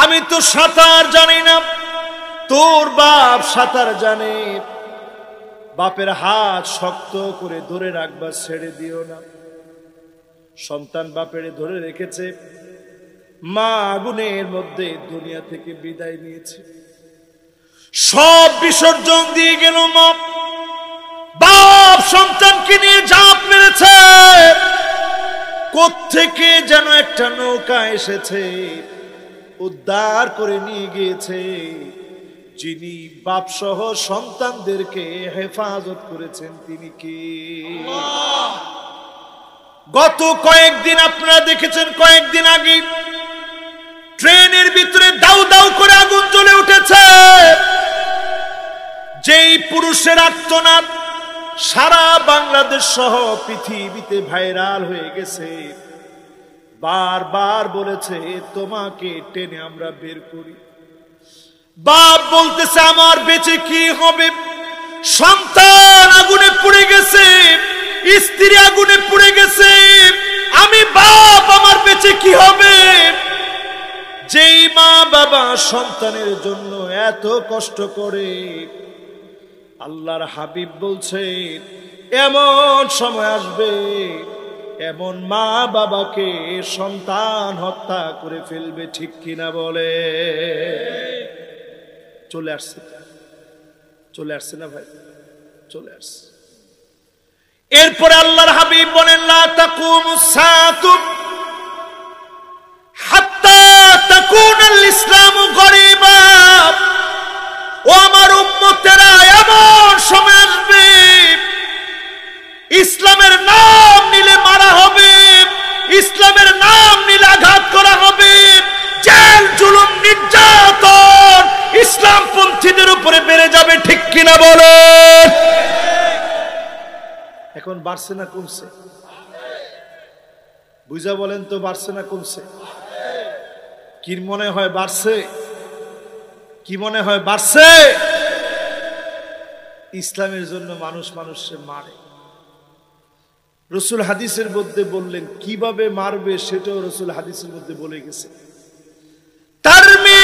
আমি তো সাঁতার জানি না, তোর বাপ সাঁতার জানে, বাপের হাত শক্ত করে ধরে রাখবা, ছেড়ে দিও না। সন্তান বাপের ধরে রেখেছে, মা আগুনের মধ্যে দুনিয়া থেকে বিদায় নিয়েছে, সব বিসর্জন দিয়ে গেল মা। বাপ সন্তানকে নিয়ে ঝাঁপ মেরেছে, কোত্থেকে যেন একটা নৌকা এসেছে, উদ্ধার করে নিয়ে গিয়েছে। যিনি বাপ সহ সন্তানদেরকে হেফাজত করেছেন তিনি কে? গত কয়েকদিন আপনারা দেখেছেন, কয়েকদিন আগে ট্রেনের ভিতরে দাউ দাউ করে আগুন জ্বলে উঠেছে। যেই পুরুষের আর্তনাদ সারা বাংলাদেশ সহ পৃথিবীতে ভাইরাল হয়ে গেছে, বারবার বলেছে তোমাকে টেনে আমরা বের করি। বাপ বলতেছে আমার বেঁচে কি হবে, সন্তান আগুনে পুড়ে গেছে, স্ত্রী আগুনে পুড়ে গেছে, আমি বাপ আমার বেঁচে কি হবে? যেই মা বাবা সন্তানের জন্য এত কষ্ট করে, আল্লাহর হাবিব বলছে এমন সময় আসবে, এমন মা বাবাকে সন্তান হত্যা করে ফেলবে, ঠিক কিনা বলে? চলে আসছে, চলে আসছে না ভাই? চলে আসছে। এরপরে আল্লাহর হাবিব বলেন লা তাকুমুস সাআতু হাত্তা তাকুনাল ইসলামু গরিবা। ও আমার উম্মতেরা, এমন সময় আসবে ইসলামের নাম নিলে মারা হবে, ইসলামের নাম নিলে আঘাত করা হবে, জেল জুলুম নির্যাতন ইসলামপন্থীদের উপরে বেড়ে যাবে, ঠিক কিনা বলো? এখন বাড়ছে না কমছে? বুঝা বলেন তো, বাড়ছে না কমছে? কি মনে হয় বাড়ছে? কি মনে হয় বাড়ছে? ইসলামের জন্য মানুষ মানুষকে মারে। রাসূল হাদিসের মধ্যে বললেন কিভাবে মারবে, সেটাও রাসূল হাদিসের মধ্যে বলে গেছে। তারমি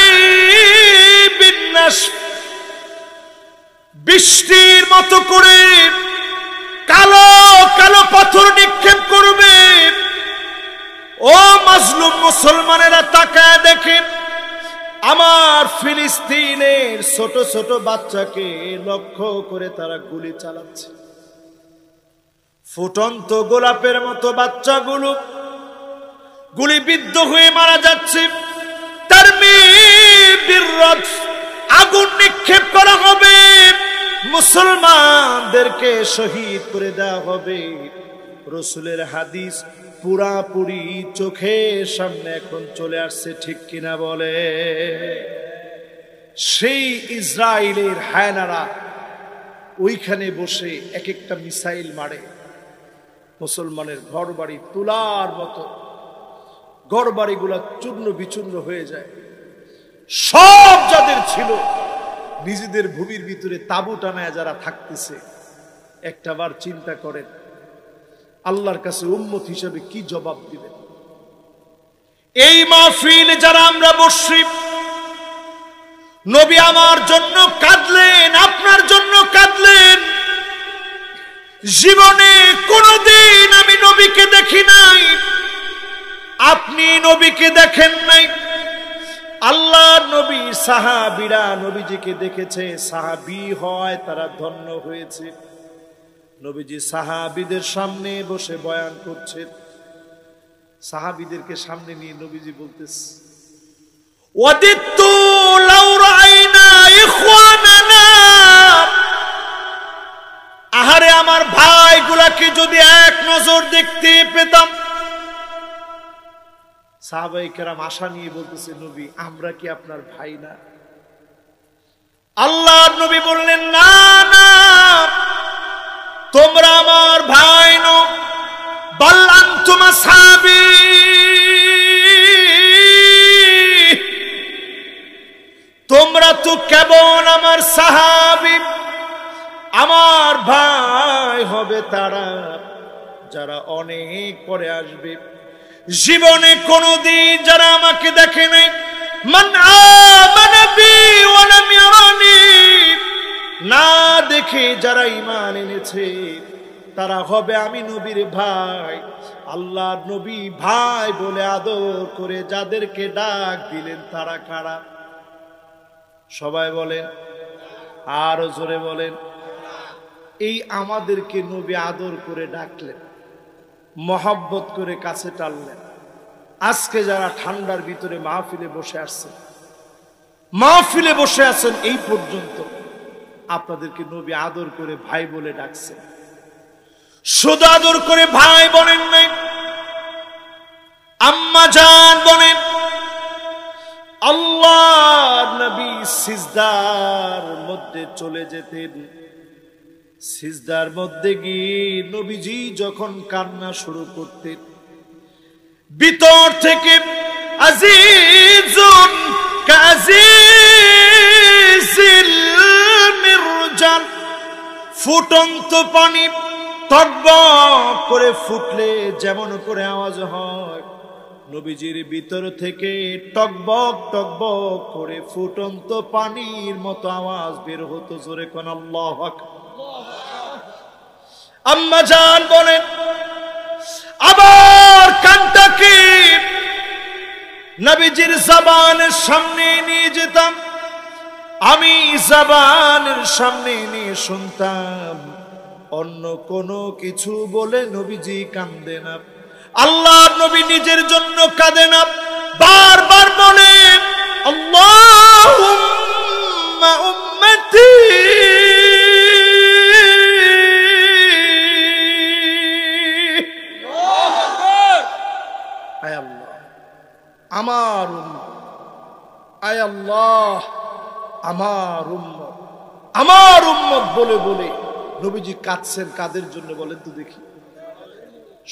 বিন্নাস, বৃষ্টির মতো করে কালো কালো পাথর নিক্ষেপ করবে। ও মাজলুম মুসলমানেরা তাকায় দেখেন, আমার ফিলিস্তিনের ছোট ছোট বাচ্চাকে লক্ষ্য করে তারা গুলি চালাচ্ছে। ফুটন্ত গোলাপের মতো বাচ্চাগুলো গুলিবিদ্ধ হয়ে মারা যাচ্ছে। আগুন নিক্ষেপ করা হবে, মুসলমানদেরকে শহীদ করে দেওয়া হবে। রাসূলের হাদিস পুরাপুরি চোখের সামনে এখন চলে আসছে, ঠিক কিনা বলে? সেই ইসরায়েলের হায়নারা ওইখানে বসে এক একটা মিসাইল মারে, মুসলমানের ঘর বাড়ি তুলার মতো, ঘর বাড়িগুলা চূর্ণ বিচূর্ণ হয়ে যায়। সব যাদের ছিল নিজেদের ভূমির ভিতরে তাবু টানায় যারা থাকতেছে, একটাবার চিন্তা করেন আল্লাহর কাছে উম্মত হিসেবে কি জবাব দিবেন? এই মাহফিল যারা আমরা বসছি, নবী আমার জন্য কাঁদলেন, আপনার জন্য কাঁদলেন। জীবনে কোনদিন আমি নবীকে দেখি নাই, আপনি নবীকে দেখেন নাই। আল্লাহ নবী সাহাবীরা নবীজিকে দেখেছে, সাহাবী হয় তারা ধন্য হয়েছে। নবীজি সাহাবীদের সামনে বসে বয়ান করছেন। সাহাবীদেরকে সামনে নিয়ে নবীজি বলতেছে, ওয়াদিতু লাউ রাআইনা ইখওয়ানানা, আহারে আমার ভাইগুলাকে যদি এক নজর দেখতে পেতাম। সাহাবায়ে কেরাম আশা নিয়ে বলতেছে, নবী আমরা কি আপনার ভাই না? আল্লাহর নবী বললেন, না না, তোমরা আমার ভাই নও, বাল আনতুম আসহাবী, তোমরা তো কেবল আমার সাহাবী। আমার ভাই হবে তারা যারা অনেক পরে আসবে, জীবনে কোনদিন যারা আমাকে দেখে নাই। মান আমানা বি ওয়া লাম ইয়ারানি, না দেখে যারা ঈমান এনেছে তারা হবে আমি নবীর ভাই। আল্লাহর নবী ভাই বলে আদর করে যাদেরকে ডাক দিলেন তারা কারা? সবাই বলেন, আরো জোরে বলেন। এই আমাদেরকে নবী আদর করে ডাকলেন, মহব্বত করে কাছে টানলেন। আজকে যারা ঠান্ডার ভিতরে মাহফিলে বসে আসছেন, মাহফিলে বসে আছেন, এই পর্যন্ত আপনাদেরকে নবী আদর করে ভাই বলে ডাকছেন। শুধু আদর করে ভাই বলেন নাই, আম্মা জান বলেন। আল্লাহর নবী সিজদার মধ্যে চলে যেতেন। সিজদার মধ্যে গিয়ে নবীজি যখন কান্না শুরু করতেন, ভিতর থেকে আজিজুন কাজিজিল মিরজাল, ফুটন্ত পানি টকবক করে ফুটলে যেমন করে আওয়াজ হয়, নবীজির ভিতর থেকে টকবক টকবক করে ফুটন্ত পানির মতো আওয়াজ বের হতো। জোরে কোন আল্লাহু আকবার। আম্মা জান বলেন, আবার কানটাকে নবীজির জবানের সামনে নিয়ে যেতাম, আমি জবানের সামনে নিয়ে শুনতাম, অন্য কোনো কিছু বলে নবীজি কান্দে না। আল্লাহর নবী নিজের জন্য কাঁদে না, বারবার বলে আল্লাহুম্মা উম্মতি, আয় আল্লাহ আমার উম্মত, আয় আল্লাহ আমার উম্মত, আমার উম্মত বলে বলে নবীজি কাঁদছেন। কাদের জন্য বলেন তো দেখি?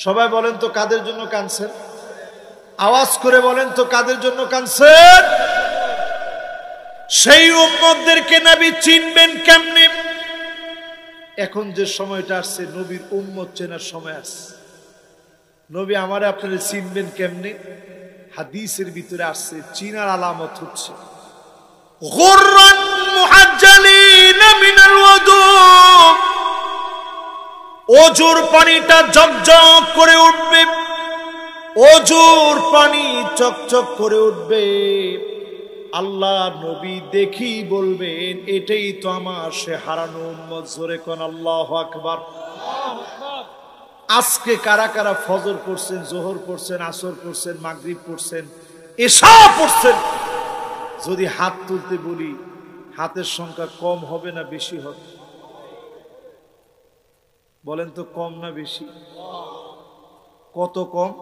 সবাই বলেন তো কাদের জন্য কাঁদছেন? আওয়াজ করে বলেন তো কাদের জন্য কাঁদছেন? সেই উম্মতদেরকে নবী চিনবেন কেমনে? এখন যে সময়টা আসছে, নবীর উম্মত চেনার সময় আসছে। নবী আমারে আপনারা চিনবেন কেমনে? হাদিসের ভিতরে আসছে, চিনার আলামত হচ্ছে গুররান মুহাজ্জালিনা মিনাল ওযু, ওজুর পানিটা ঝকঝক করে উঠবে, ওজুর পানি চকচক করে উঠবে। আল্লাহ নবী দেখি বলবেন, এটাই তো আমার সে হারানো উম্মত। জোরে কোন আল্লাহু আকবার। আজকে কারা কারা ফজর পড়ছেন, জোহর পড়ছেন, আসর পড়ছেন, মাগরিব পড়ছেন, এশা পড়ছেন? যদি হাত তুলতে বলি, হাতের সংখ্যা কম হবে না বেশি হবে? বলেন তো কম না বেশি? কত কম?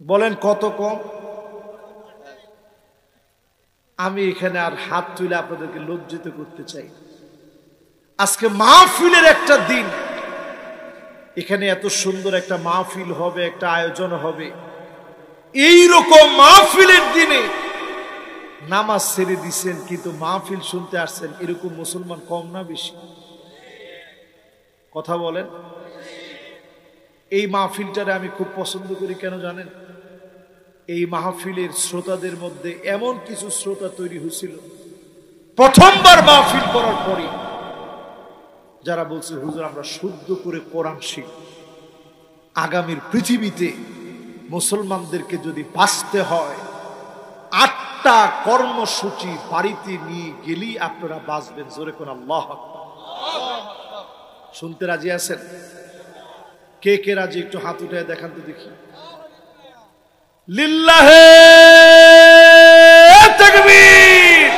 বলেন কত কম? আমি এখানে আর হাত তুলে আপনাদেরকে লজ্জিত করতে চাই। আজকে মাহফিলের একটা দিন, এখানে এত সুন্দর একটা মাহফিল হবে, একটা আয়োজন হবে। এই রকম মাহফিলের দিনে নামাজ ছেড়ে দিচ্ছেন, কিন্তু মাহফিল শুনতে আসছেন, এরকম মুসলমান কম না বেশি? কথা বলেন। এই মাহফিলটারে আমি খুব পছন্দ করি, কেন জানেন? এই মাহফিলের শ্রোতাদের মধ্যে এমন কিছু শ্রোতা তৈরি হয়েছিল প্রথমবার মাহফিল করার পরে, যারা বলছে হুজুর আমরা শুদ্ধ করে কোরআন শিখব, আগামীর পৃথিবীতে মুসলমানদেরকে যদি বাঁচতে হয় 8 8টা কর্মসূচি বাড়িতে নিয়ে গেলেই আপনারা বাঁচবেন। জোরে কোন আল্লাহ আকবার। শুনতে রাজি আছেন? কে কে রাজি একটু হাত উঠে দেখান তো দেখি। লিল্লাহে তাকবীর,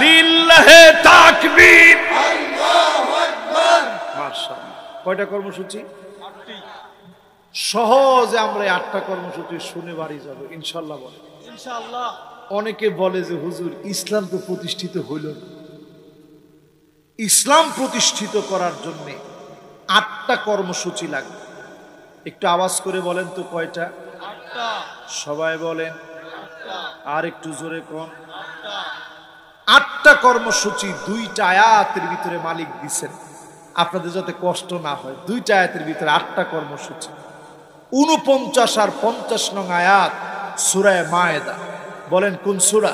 লিল্লাহে তাকবীর, আল্লাহু আকবার। মাশাআল্লাহ। কয়টা কর্মসূচি? সহজে আমরা 8টা কর্মসূচি শুনে বাড়ি যাব ইনশাআল্লাহ। বলে ইনশাআল্লাহ। অনেকে বলে যে হুজুর ইসলাম তো প্রতিষ্ঠিত হইল না। ইসলাম প্রতিষ্ঠিত করার জন্য 8টা কর্মসূচি লাগবে। একটু আওয়াজ করে বলেন তো কয়টা? 8টা। সবাই বলেন। 8টা। আর একটু জোরে কোন? 8টা। 8টা কর্মসূচি 2টা আয়াতের ভিতরে মালিক দিবেন, আপনাদের যাতে কষ্ট না হয়। 2টা আয়াতের ভিতরে 8টা কর্মসূচি। 49 আর 50 নং আয়াত সূরা মায়েদা। বলেন কোন সূরা?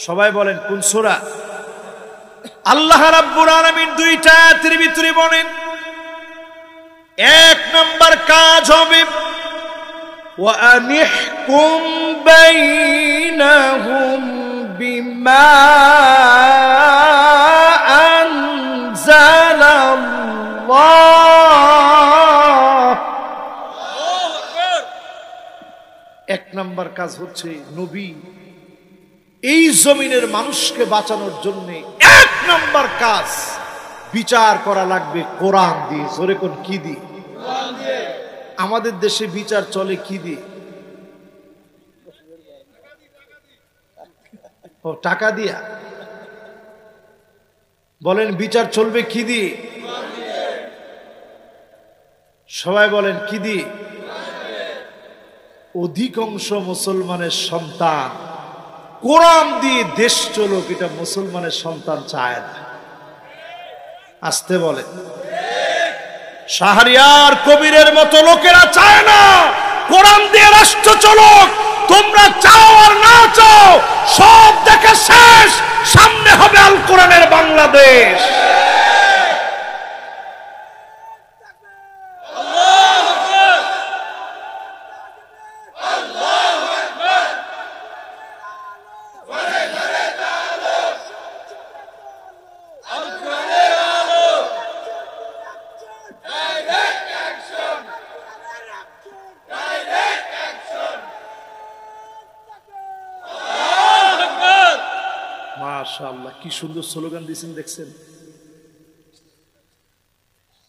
সবাই বলেন কোন সূরা? আল্লাহ রাব্বুল আলামিন 2টা আয়াতের ভিতরে বলেন, 1 নাম্বার কাজ হবে ওয়া আনিহকুম বাইনাহুম বিমা আনজালাল্লাহ। 1 নাম্বার কাজ হচ্ছে নবী এই জমিনের মানুষকে বাঁচানোর জন্য 1 নাম্বার কাজ বিচার করা লাগবে কোরআন দিয়ে। জোরে কোন কি দিয়ে? কোরআন দিয়ে। আমাদের দেশে বিচার চলে কি দিয়ে? ও টাকা দিয়া। বলেন বিচার চলবে কি দিয়ে? কোরআন দিয়ে। সবাই বলেন কি দিয়ে? কোরআন দিয়ে। অধিকাংশ মুসলমানের সন্তান কোরআন দিয়ে দেশ চলুক এটা মুসলমানের সন্তান চায় না। আসতে বলে। শাহরিয়ার কবিরের মতো লোকেরা চায় না কোরআন দিয়ে রাষ্ট্র চলুক। তোমরা চাও আর না চাও সব দেখে শেষ, সামনে হবে আল কোরআনের বাংলাদেশ। মাশাআল্লাহ, কি সুন্দর স্লোগান দিয়েছেন দেখছেন।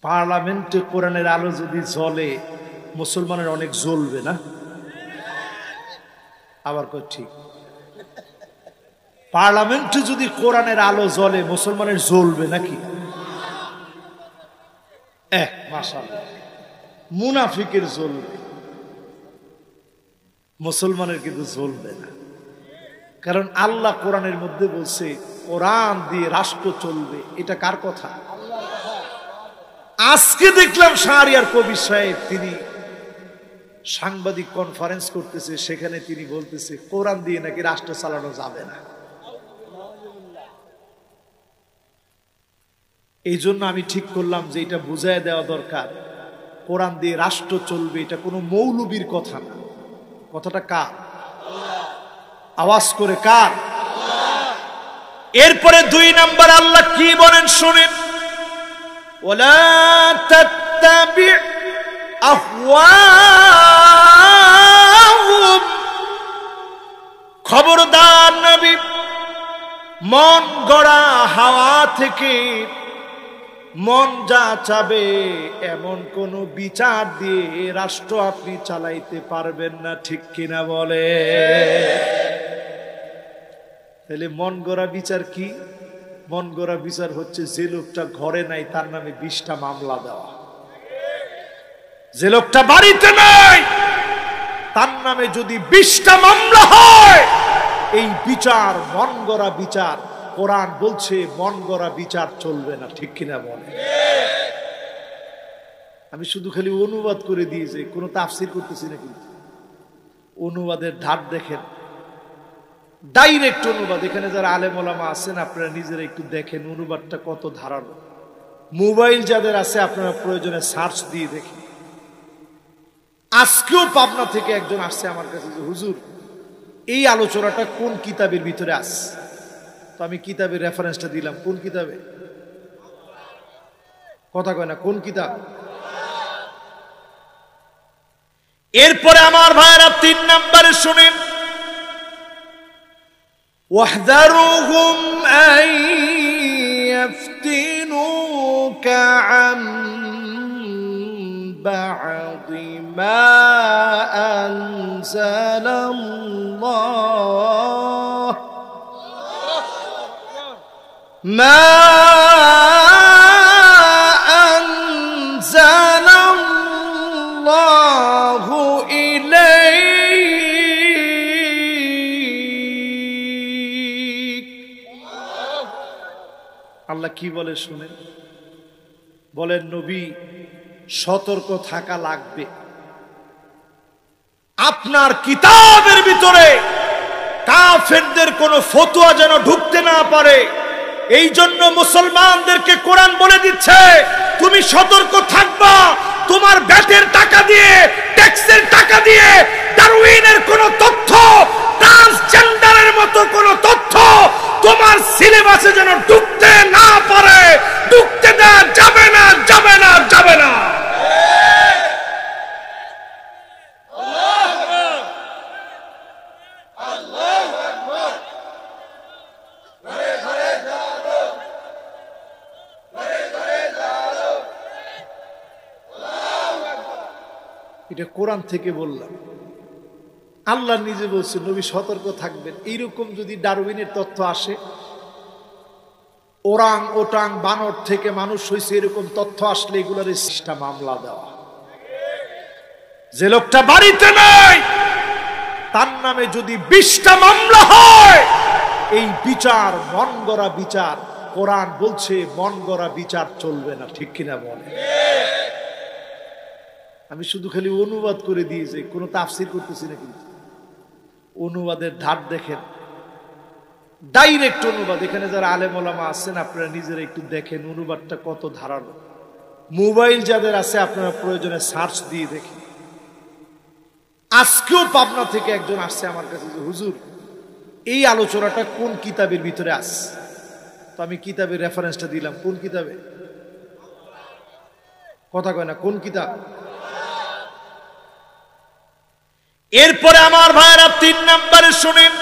পার্লামেন্টে কোরআনের আলো যদি জ্বলে মুসলমানের অনেক জ্বলবে না? আবার কই ঠিক? পার্লামেন্টে যদি কোরআনের আলো জ্বলে মুসলমানের জ্বলবে নাকি? মাশাআল্লাহ, মুনাফিকের জ্বলবে, মুসলমানের কিন্তু জ্বলবে না। কারণ আল্লাহ কোরআনের মধ্যে বলছে কোরআন দিয়ে রাষ্ট্র চলবে। এটা কার কথা? আজকে দেখলাম শাহরিয়ার কবির সাহেব তিনি সাংবাদিক কনফারেন্স করতেছে, সেখানে তিনি বলতেছে কোরআন দিয়ে নাকি রাষ্ট্র চালানো যাবে না। এই জন্য আমি ঠিক করলাম যে এটা বুঝায় দেওয়া দরকার, কোরআন দিয়ে রাষ্ট্র চলবে এটা কোনো মৌলবীর কথা না। কথাটা কার? আওয়াজ করে কার? এরপরে 2 নাম্বার আল্লাহ কি বলেন শুনেন, ওয়ালা তাত্তাবি আহওয়াহুম। খবরদার নবী, মন গড়া হাওয়া থেকে মন যা চাবে এমন কোন বিচার দিয়ে রাষ্ট্র আপনি চালাইতে পারবেন না। ঠিক কিনা বলে? তাহলে মন গড়া বিচার কি? মন গড়া বিচার হচ্ছে যে লোকটা ঘরে নাই তার নামে 20টা মামলা দেওয়া, যে লোকটা বাড়িতে নাই তার নামে যদি 20টা মামলা হয়, এই বিচার মন গড়া বিচার। কোরআন বলছে মন গড়া বিচার চলবে না। ঠিক কিনা বলে? আমি শুধু খালি অনুবাদ করে দিয়েছি, কোনো তাফসীর করতেছি না, কিন্তু অনুবাদের ধার দেখেন, ডাইরেক্ট অনুবাদ। এখানে যারা আলেম ওলামা আছেন আপনারা নিজেরা একটু দেখেন অনুবাদটা কত ধারালো। মোবাইল যাদের আছে আপনারা প্রয়োজনে সার্চ দিয়ে দেখেন। আজকেও পাবনা থেকে একজন আসছে আমার কাছে যে হুজুর এই আলোচনাটা কোন কিতাবের ভিতরে আছে? তো আমি কিতাবের রেফারেন্সটা দিলাম। কোন কিতাবে? কথা কয় না, কোন কিতাব? এরপরে আমার ভাইরা 3 নম্বরে শুনেন, ওয়াহদারুহুম আন ইয়াফতিনুকা আন বা'দি মা আনজালাল্লাহ মা আনজালাল্লাহু ইলাইক। আল্লাহ কি বলে শুনেন, বলেন নবী সতর্ক থাকা লাগবে। আপনার কিতাবের ভিতরে কাফেরদের কোনো ফতোয়া যেন ঢুকতে না পারে, এই জন্য মুসলমানদেরকে কোরআন বলে দিচ্ছে তুমি সতর্ক থাকবা। তোমার ব্যাটের টাকা দিয়ে, ট্যাক্সের টাকা দিয়ে ডারউইনের কোন তথ্য, ট্রান্সজেন্ডারের মতো কোন তথ্য তোমার সিলেবাসে যেন ঢুকতে না পারে, ঢুকতে দেওয়া যাবে না, যাবে না, যাবে না। এটা কোরআন থেকে বললাম। আল্লাহ নিজে বলছেন নবী সতর্ক থাকবেন। এইরকম যদি ডারউইনের তথ্য আসে, ওরাং ওটাং বানর থেকে মানুষ হয়েছে এরকম তথ্য আসলে এগুলোর চেষ্টা মামলা দেওয়া। যে লোকটা বাড়িতে নাই তার নামে যদি 20টা মামলা হয়, এই বিচার মন গড়া বিচার। কোরআন বলছে মন গড়া বিচার চলবে না, ঠিক কিনা বলে? আমি শুধু খালি অনুবাদ করে দিয়েছি, কোনো তাফসির করতেছি না, কিন্তু অনুবাদের ধার দেখেন, ডাইরেক্ট অনুবাদ। এখানে যারা আলেম ওলামা আছেন আপনারা নিজেরা একটু দেখেন অনুবাদটা কত ধারালো। মোবাইল যাদের আছে আপনারা প্রয়োজনে সার্চ দিয়ে দেখেন। আজকেও পাবনা থেকে একজন আসছে আমার কাছে যে হুজুর এই আলোচনাটা কোন কিতাবের ভিতরে আছে? তো আমি কিতাবের রেফারেন্সটা দিলাম। কোন কিতাবে? কথা কয় না, কোন কিতাব? এরপরে আমার ভাইরা 3 নম্বরে শুনেন,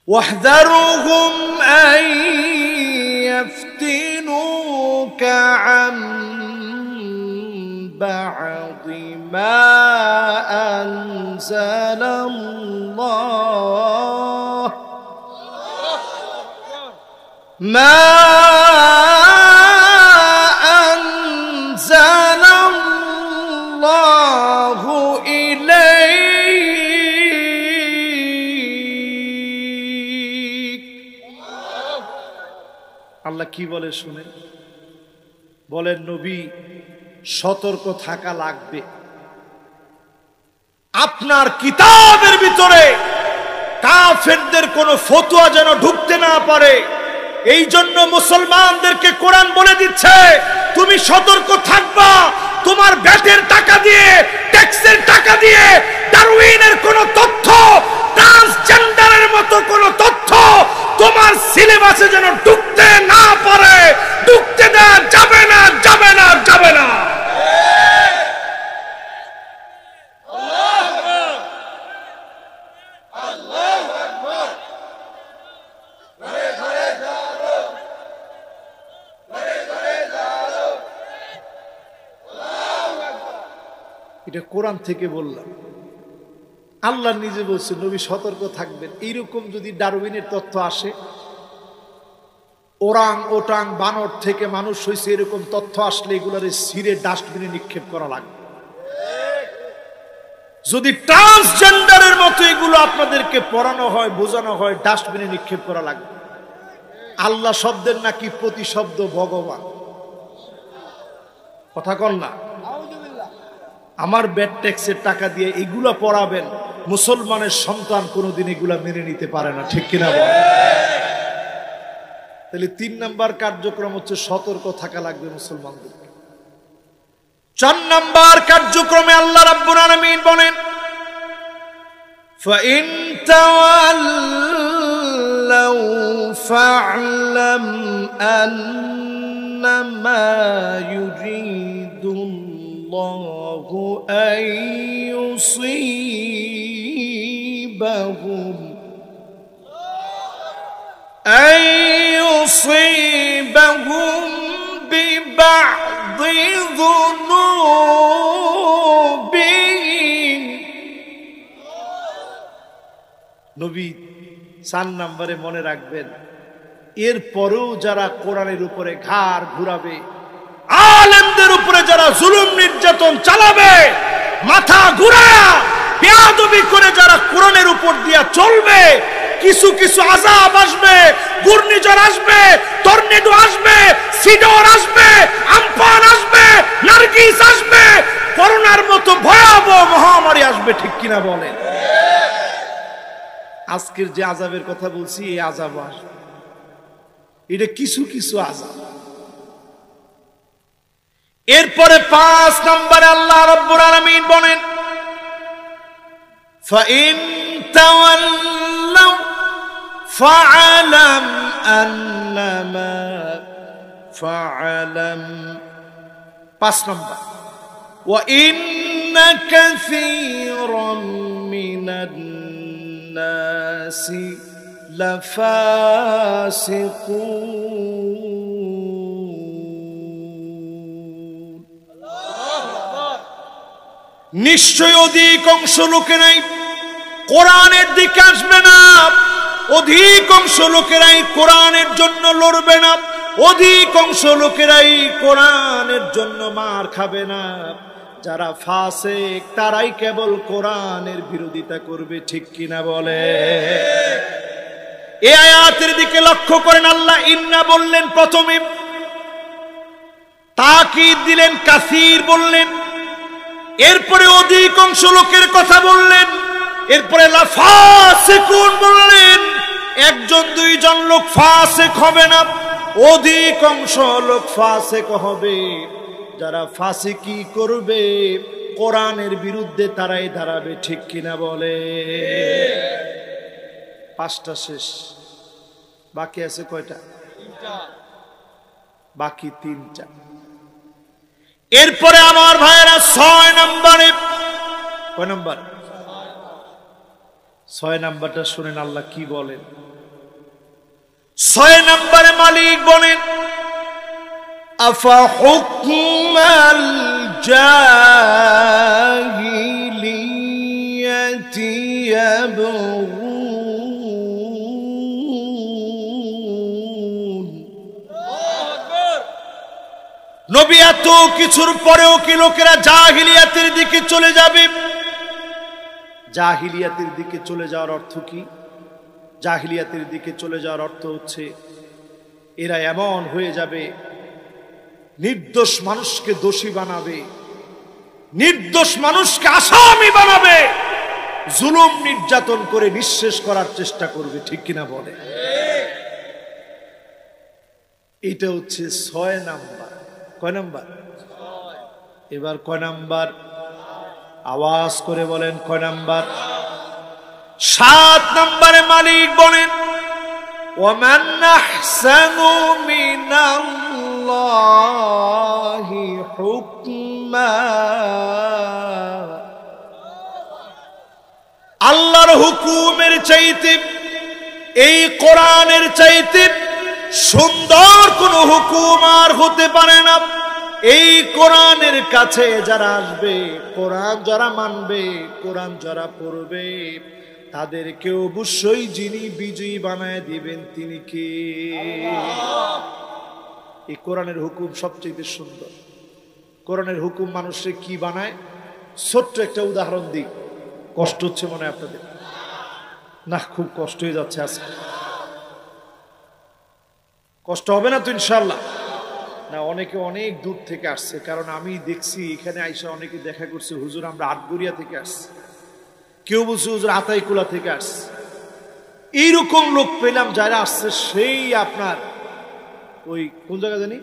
ওয়াহদারুহুম আন ইয়াফতিনুকা আন বা'দি মা আনজালাল্লাহ মা আনজালাল্লাহু ইলাইক। আল্লাহ কি বলে শুনেন, বলেন নবী সতর্ক থাকা লাগবে। আপনার কিতাবের ভিতরে কাফেরদের কোন ফতোয়া যেন ঢুকতে না পারে, এই জন্য মুসলমানদেরকে কোরআন বলে দিচ্ছে তুমি সতর্ক থাকবা। তোমার ব্যাটের টাকা দিয়ে, ট্যাক্সের টাকা দিয়ে ডারউইনের কোন তথ্য, ট্রান্সজেন্ডারের মতো কোন তথ্য তোমার সিলেবাসে যেন ঢুকতে না পারে, ঢুকতে দেওয়া যাবে না, যাবে না, যাবে না। এটা কোরআন থেকে বললাম। আল্লাহ নিজে বলছেন নবী সতর্ক থাকবেন। এইরকম যদি ডারউইনের তথ্য আসে, ওরাং ওটাং বানর থেকে মানুষ হয়েছে এরকম তথ্য আসলে এগুলোর ছিঁড়ে ডাস্টবিনে নিক্ষেপ করা লাগবে। যদি ট্রান্সজেন্ডারের মতো এগুলো আপনাদেরকে পড়ানো হয়, বোঝানো হয়, ডাস্টবিনে নিক্ষেপ করা লাগবে। আল্লাহ শব্দের নাকি প্রতিশব্দ ভগবান। কথা কল না? আমার ব্যাট ট্যাক্সের টাকা দিয়ে এগুলা পড়াবেন, মুসলমানের সন্তান কোনোদিন এগুলা মেনে নিতে পারে না, ঠিক কিনা বল? তাহলে 3 নাম্বার কার্যক্রম হচ্ছে সতর্ক থাকা লাগবে মুসলমানদের। 4 নাম্বার কার্যক্রমে আল্লাহ রাব্বুল আলামিন বলেন فإن تولوا فاعلم أنما يريد الله أن يصيبهم ببعض ذنوبهم নবী 4 নম্বরে মনে রাখবেন, এরপরেও যারা কোরআনের উপরে ঘাড় ঘুরাবে, আলেমদের উপরে যারা জুলুম নির্যাতন চালাবে, মাথা ঘুরায়া বেয়াদবি করে যারা কোরআনের উপর দিয়া চলবে, কিছু কিছু আযাব আসবে, ঘূর্ণিঝড় আসবে, টর্নেডো আসবে, সিডর আসবে, আমফান আসবে, নারগিস আসবে, করোনার মতো ভয়াবহ মহামারী আসবে। ঠিক কিনা বলেন? আজকের যে আযাবের কথা বলছি, এই আযাব আসবে। এটা কিছু কিছু আযাব। এরপরে 5 নম্বরে আল্লাহ রাব্বুল আলামিন বলেন, فإن تولوا فاعلم أنما فاعلم 5 নম্বর وإن كثيرا من الناس لفاسقون নিশ্চয় অধিকাংশ লোকেরাই কোরআনের দিকে আসবে না, অধিকাংশ লোকেরাই কোরআনের জন্য লড়বে না, অধিকাংশ লোকেরাই কোরআনের জন্য মার খাবে না। যারা ফাসিক তারাই কেবল কোরআনের বিরোধিতা করবে। ঠিক কিনা বলে? এই আয়াতের দিকে লক্ষ্য করেন, আল্লাহ ইন্না বললেন প্রথমে, তাকিদ দিলেন, কাসীর বললেন, এরপরে অধিকাংশ লোকের কথা বললেন, এরপরে লাফাসিকুন বললেন। একজন দুইজন লোক ফাসিক হবে না, অধিকাংশ লোক ফাসিক হবে। যারা ফাসিকি করবে, কোরআনের বিরুদ্ধে তারাই দাঁড়াবে। ঠিক কিনা বলে? 5টা শেষ, বাকি আছে কয়টা? বাকি 3টা। এরপরে আমার ভাইয়েরা 6 নম্বরে, কয় নম্বর? 6 নম্বরটা শুনেন আল্লাহ কি বলেন। 6 নম্বরে মালিক বলেন, আফা হুকমাল জাহিলিয়াতি ইয়াবগুন। নবী এত কিছুর পরেও কি লোকেরা জাহিলিয়াতের দিকে চলে যাবে? জাহিলিয়াতের দিকে চলে যাওয়ার অর্থ কি? জাহিলিয়াতের দিকে চলে যাওয়ার অর্থ হচ্ছে এরা এমন হয়ে যাবে, নির্দোষ মানুষকে দোষী বানাবে, নির্দোষ মানুষকে আসামি বানাবে, জুলুম নির্যাতন করে নিঃশেষ করার চেষ্টা করবে। ঠিক কিনা বলে? এটা হচ্ছে 6 নাম্বার। কয় নাম্বার? এবার কয় নাম্বার? আওয়াজ করে বলেন, কয় নাম্বার? 7 নম্বরে মালিক বলেন, ওয়ামান আহসানু মিনাল্লাহি হুকমা। আল্লাহর হুকুমের চাইতে, এই কোরআনের চাইতে সুন্দর কোন হুকুম আর হতে পারে না। এই কোরআনের কাছে যারা আসবে, কোরআন যারা মানবে, কোরআন যারা পড়বে, তাদেরকে অবশ্যই যিনি বিজয়ী বানায় দিবেন তিনি কে? এই কোরআনের হুকুম সবচেয়ে সুন্দর। কোরআনের হুকুম মানুষকে কি বানায়? ছোট্ট একটা উদাহরণ দিই। কষ্ট হচ্ছে মনে হয় আপনাদের? না, খুব কষ্ট হয়ে যাচ্ছে আজকে। কষ্ট হবে না তো ইনশাআল্লাহ? না, অনেকে অনেক দূর থেকে আসছে, কারণ আমি দেখছি এখানে আইসা অনেকে দেখা করছে, হুজুর আমরা আটগড়িয়া থেকে আসছি, কেউ বলছে হুজুর আতাইকুলা থেকে আসছে। এইরকম লোক পেলাম যারা আসছে সেই আপনার ওই কোন জায়গা জানি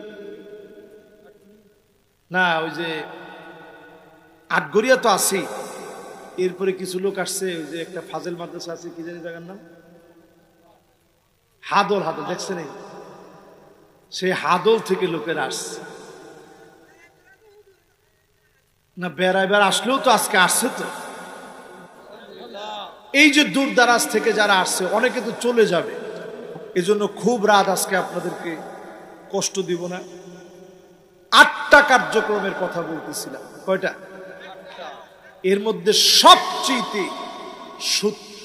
না, ওই যে আটগড়িয়া তো আছেই, এরপরে কিছু লোক আসছে, যে একটা ফাজেল মাদ্রাসা আছে, কি জানি জায়গার নাম, হাদল, হাদল দেখছেন, সেই হাদল থেকে লোকেরা আসছে না, বেড়াইবার আসলেও তো আজকে আসছে। তো এই যে দূর দারাজ থেকে যারা আসছে, অনেকে তো চলে যাবে, এজন্য খুব রাত আজকে আপনাদেরকে কষ্ট দিব না। 8টা কার্যক্রমের কথা বলতেছিলাম, কয়টা? এর মধ্যে সবচেয়ে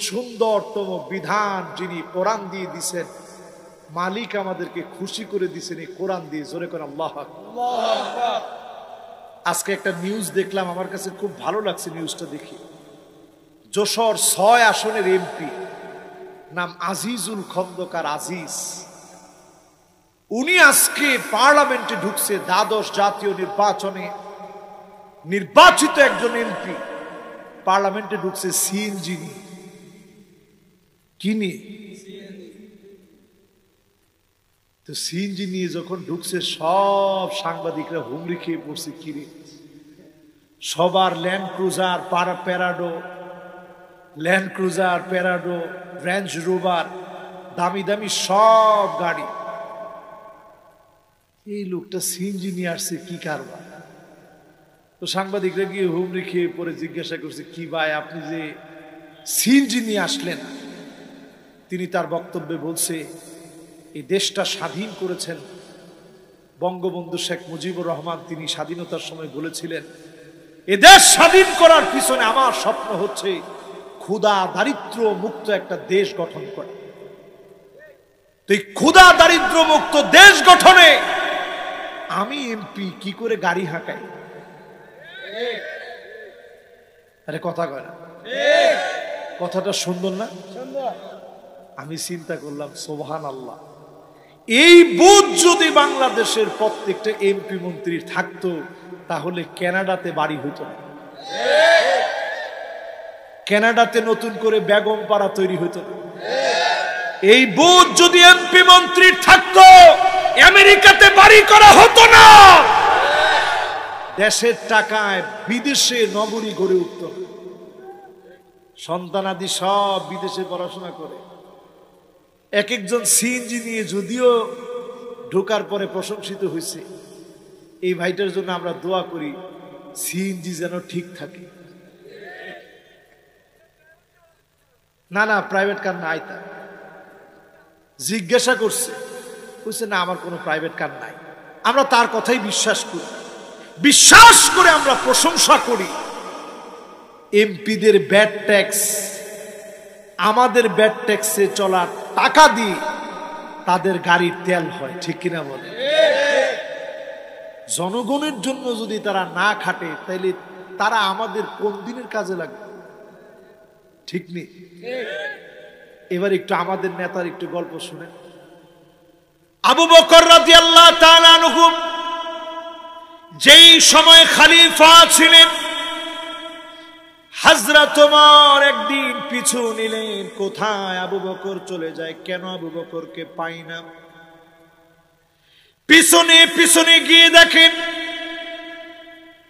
সুন্দরতম বিধান যিনি কোরআন দিয়ে দিছেন, মালিক আমাদেরকে খুশি করে দিছেন এই কোরআন দিয়ে, জোরে করে আল্লাহু আকবার। আজকে একটা নিউজ দেখলাম, আমার কাছে খুব ভালো লাগছে নিউজটা দেখি। যশোর 6 আসনের এমপি, নাম আজিজুল খন্দকার আজিজ, উনি আজকে পার্লামেন্টে ঢুকছে। দ্বাদশ জাতীয় নির্বাচনে নির্বাচিত একজন এমপি পার্লামেন্টে ঢুকছে সিএনজি নিয়ে। কি নিয়ে? তো সিএনজি নিয়ে যখন ঢুকছে, সব সাংবাদিকরা হুমড়ি খেয়ে পড়ছে। কিরে, সবার land cruiser Prado, land cruiser Prado, range rover, দামি দামি সব গাড়ি, এই লোকটা সিএনজি নিয়ে আসছে, কি কারবার? তো সাংবাদিকরা গিয়ে হুমড়ি খেয়ে পরে জিজ্ঞাসা করছে, কি ভাই আপনি যে সিএনজি নিয়ে আসলেন? তিনি তার বক্তব্যে বলছে, এই দেশটা স্বাধীন করেছেন বঙ্গবন্ধু শেখ মুজিবুর রহমান। তিনি স্বাধীনতার সময় বলেছিলেন, এ দেশ স্বাধীন করার পিছনে আমার স্বপ্ন হচ্ছে ক্ষুধা দারিদ্র মুক্ত একটা দেশ গঠন করা। তো এই ক্ষুধা দারিদ্র মুক্ত দেশ গঠনে আমি এমপি কি করে গাড়ি হাঁকাই? আরে কথা কয় না, কথাটা সুন্দর না? আমি চিন্তা করলাম, সুবহানাল্লাহ, এই বুঝ যদি বাংলাদেশের প্রত্যেকটা এমপি মন্ত্রীর থাকতো, তাহলে কানাডাতে বাড়ি হতো না, কানাডাতে নতুন করে বেগম পাড়া তৈরি হতো না। এই বুঝ যদি এমপি মন্ত্রীর থাকতো, আমেরিকাতে বাড়ি করা হতো না, দেশের টাকায় বিদেশে নগরী গড়ে উঠত। সন্তানাদি সব বিদেশে পড়াশোনা করে। এক একজন সিএনজি নিয়ে যদিও ঢোকার পরে প্রশংসিত হয়েছে, এই ভাইটার জন্য আমরা দোয়া করি, সিএনজি যেন ঠিক থাকে। না না, প্রাইভেট কার নাই। তা জিজ্ঞাসা করছে, বলছে না, আমার কোনো প্রাইভেট কার নাই। আমরা তার কথাই বিশ্বাস করি, বিশ্বাস করে আমরা প্রশংসা করি। এমপিদের ব্যাড ট্যাক্স, আমাদের ব্যাড ট্যাক্সে চলার টাকা দিয়ে তাদের গাড়ির তেল হয়, ঠিক কিনা বলে? জনগণের জন্য যদি তারা না খাটে, তাইলে তারা আমাদের কোন দিনের কাজে লাগবে? ঠিক নেই। এবার একটু আমাদের নেতার একটু গল্প শুনেন। আবু বকর রাদিয়াল্লাহু তাআলা আনহু যেই সময় খলিফা ছিলেন, হযরত ওমর একদিন পিছু নিলেন, কোথায় আবু বকর চলে যায়, কেন আবু বকরকে পাই না। পিছনে পিছনে গিয়ে দেখেন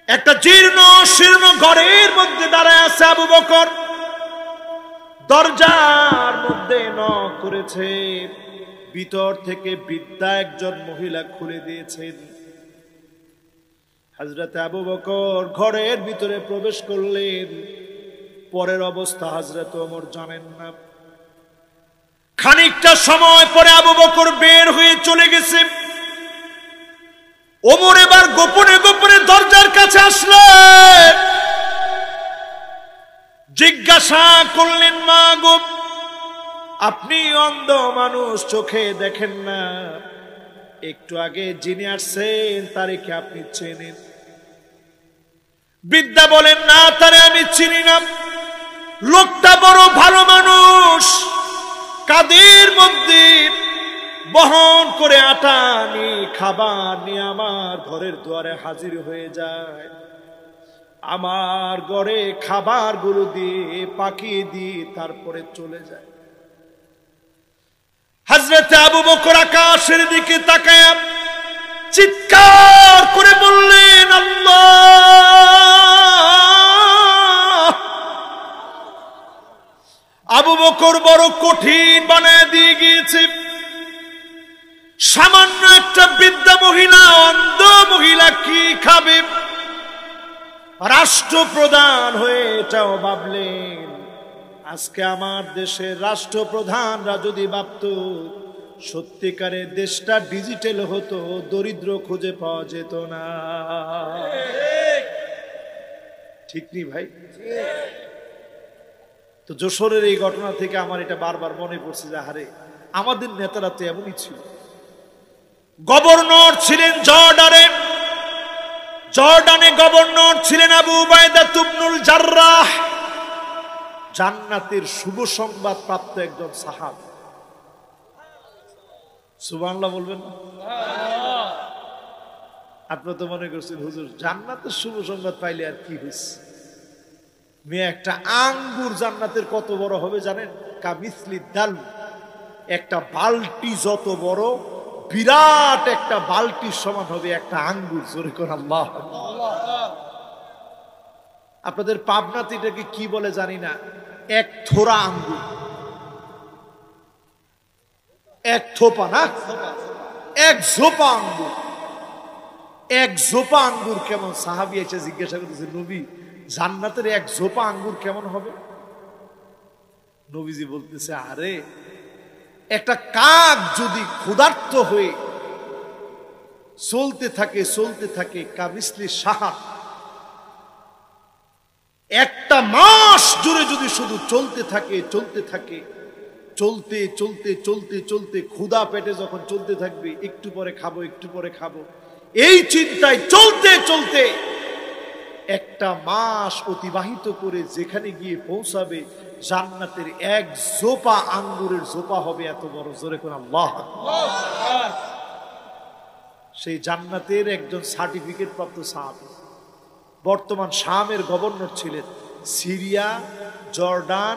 একটা জীর্ণ শীর্ণ ঘরের মধ্যে দাঁড়ায় আছে আবু বকর। দরজার মধ্যে নক করেছে, ভিতর থেকে বৃদ্ধা একজন মহিলা খুলে দিয়েছেন। হযরত আবু বকর ঘরের ভিতরে প্রবেশ করলেন, পরের অবস্থা হযরত ওমর জানেন না। খানিকটা সময় পরে আবু বকর বের হয়ে চলে গেছে। ওমর এবার গোপনে গোপনে দরজার কাছে আসলেন, জিজ্ঞাসা করলেন, মা গো, আপনি অন্ধ মানুষ, চোখে দেখেন না, একটু আগে যিনি আসছেন তারে কি আপনি চেনেন? বৃদ্ধা বলেন, না, তারে আমি চিনি না। লোকটা বড় ভালো মানুষ, কাঁধের মধ্যে বহন করে আটা নিয়ে খাবার নিয়ে আমার ঘরের দুয়ারে হাজির হয়ে যায়, আমার ঘরে খাবারগুলো দিয়ে পাকিয়ে দিয়ে তারপরে চলে যায়। হযরত আবু বকর আকাশের দিকে তাকায় চিৎকার করে বললেন, আল্লাহ, আবু বকর বড় কঠিন বানায় দিয়ে গিয়েছে। সামান্য একটা বৃদ্ধা মহিলা, অন্ধ মহিলা কি খাবে? রাষ্ট্রপ্রধান হয়ে এটাও ভাবলেন, আজকে আমার দেশের রাষ্ট্রপ্রধানরা যদি ভাবত সত্যিকারে দেশটা ডিজিটাল হতো, দরিদ্র খুঁজে পাওয়া যেত না। ঠিক নি ভাই? তো যশোরের এই ঘটনা থেকে আমার এটা বারবার মনে পড়ছে যে আরে আমাদের নেতারা তো এমনই ছিল। গভর্নর ছিলেন জর্ডানে গভর্নর ছিলেন আবু উবাইদা ইবনুল জাররাহ, জান্নাতের শুভ সংবাদ প্রাপ্ত একজন সাহাবী। সুবহানাল্লাহ বলবেন না? আপনি তো মনে করছেন হুজুর জান্নাতের শুভ সংবাদ পাইলে আর কি হয়েছে? মেয়ে একটা আঙ্গুর জান্নাতের কত বড় হবে জানেন? কামিসলি দাল, একটা বালতি যত বড়, বিরাট একটা বালতির সমান হবে একটা আঙ্গুর। জোরে করে আল্লাহ। আপনাদের পাবনাতে এটাকে কি বলে জানি না, এক থোড়া আঙ্গুর, এক থোপা না, এক ঝোপা আঙ্গুর। এক ঝোপা আঙ্গুর কেমন? সাহাবী এসে জিজ্ঞাসা করতেছে, নবী জান্নাতের এক ঝোপা আঙ্গুর কেমন হবে? নবীজি বলতেছে, আরে একটা কাক যদি ক্ষুধার্ত হয়ে চলতে থাকে কামিসলি সাহাব, একটা মাস জুড়ে যদি শুধু চলতে থাকে চলতে ক্ষুধা পেটে যখন চলতে থাকবে, একটু পরে খাবো এই চিন্তায় চলতে একটা মাস অতিবাহিত করে যেখানে গিয়ে পৌঁছাবে জান্নাতের এক জোপা আঙ্গুরের জোপা হবে এত বড়। জোরে করে আল্লাহ। সেই জান্নাতের একজন সার্টিফিকেট প্রাপ্ত সাহাবী, বর্তমান শামের গভর্নর ছিলেন। সিরিয়া, জর্ডান,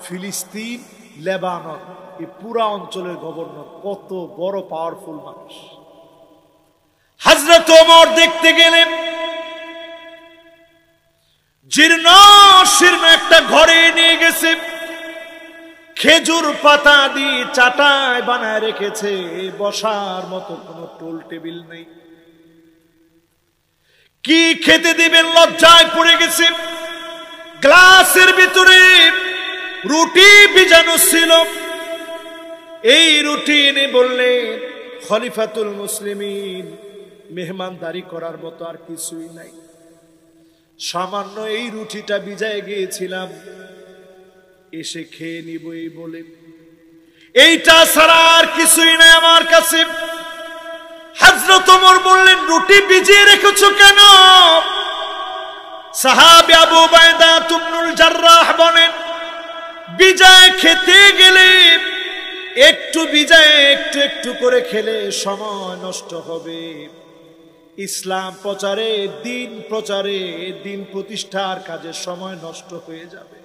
ফিলিস্তিন, লেবানন, এই পুরা অঞ্চলের গভর্নর। কত বড় পাওয়ারফুল মানুষ। হযরত ওমর দেখতে গেলেন জীর্ণ শীর্ণ একটা ঘরে নিয়ে গেছে, খেজুর পাতা দিয়ে চাটাই বানায় রেখেছে, বসার মতো কোনো টোল টেবিল নেই। কি খেতে দিবেন লজ্জায় পড়ে গেছে। গ্লাসের ভিতরে রুটি ভিজানো ছিল, এই রুটি এনে বললেন, খলিফাতুল মুসলিমিন, মেহমানদারি করার মতো আর কিছুই নাই, সামান্য এই রুটিটা ভিজায় গিয়েছিলাম, এসে খেয়ে নিব এই বলে, এইটা ছাড়া আর কিছুই নাই আমার কাছে। হযরত ওমর বললেন, রুটি ভিজিয়ে রেখেছো কেন? সাহাবী আবু উবাইদা ইবনুল জাররাহ বলেন, ভিজায় খেতে গেলে একটু ভিজায় একটু করে খেলে সময় নষ্ট হবে, ইসলাম প্রচারে দিন প্রতিষ্ঠার কাজে সময় নষ্ট হয়ে যাবে।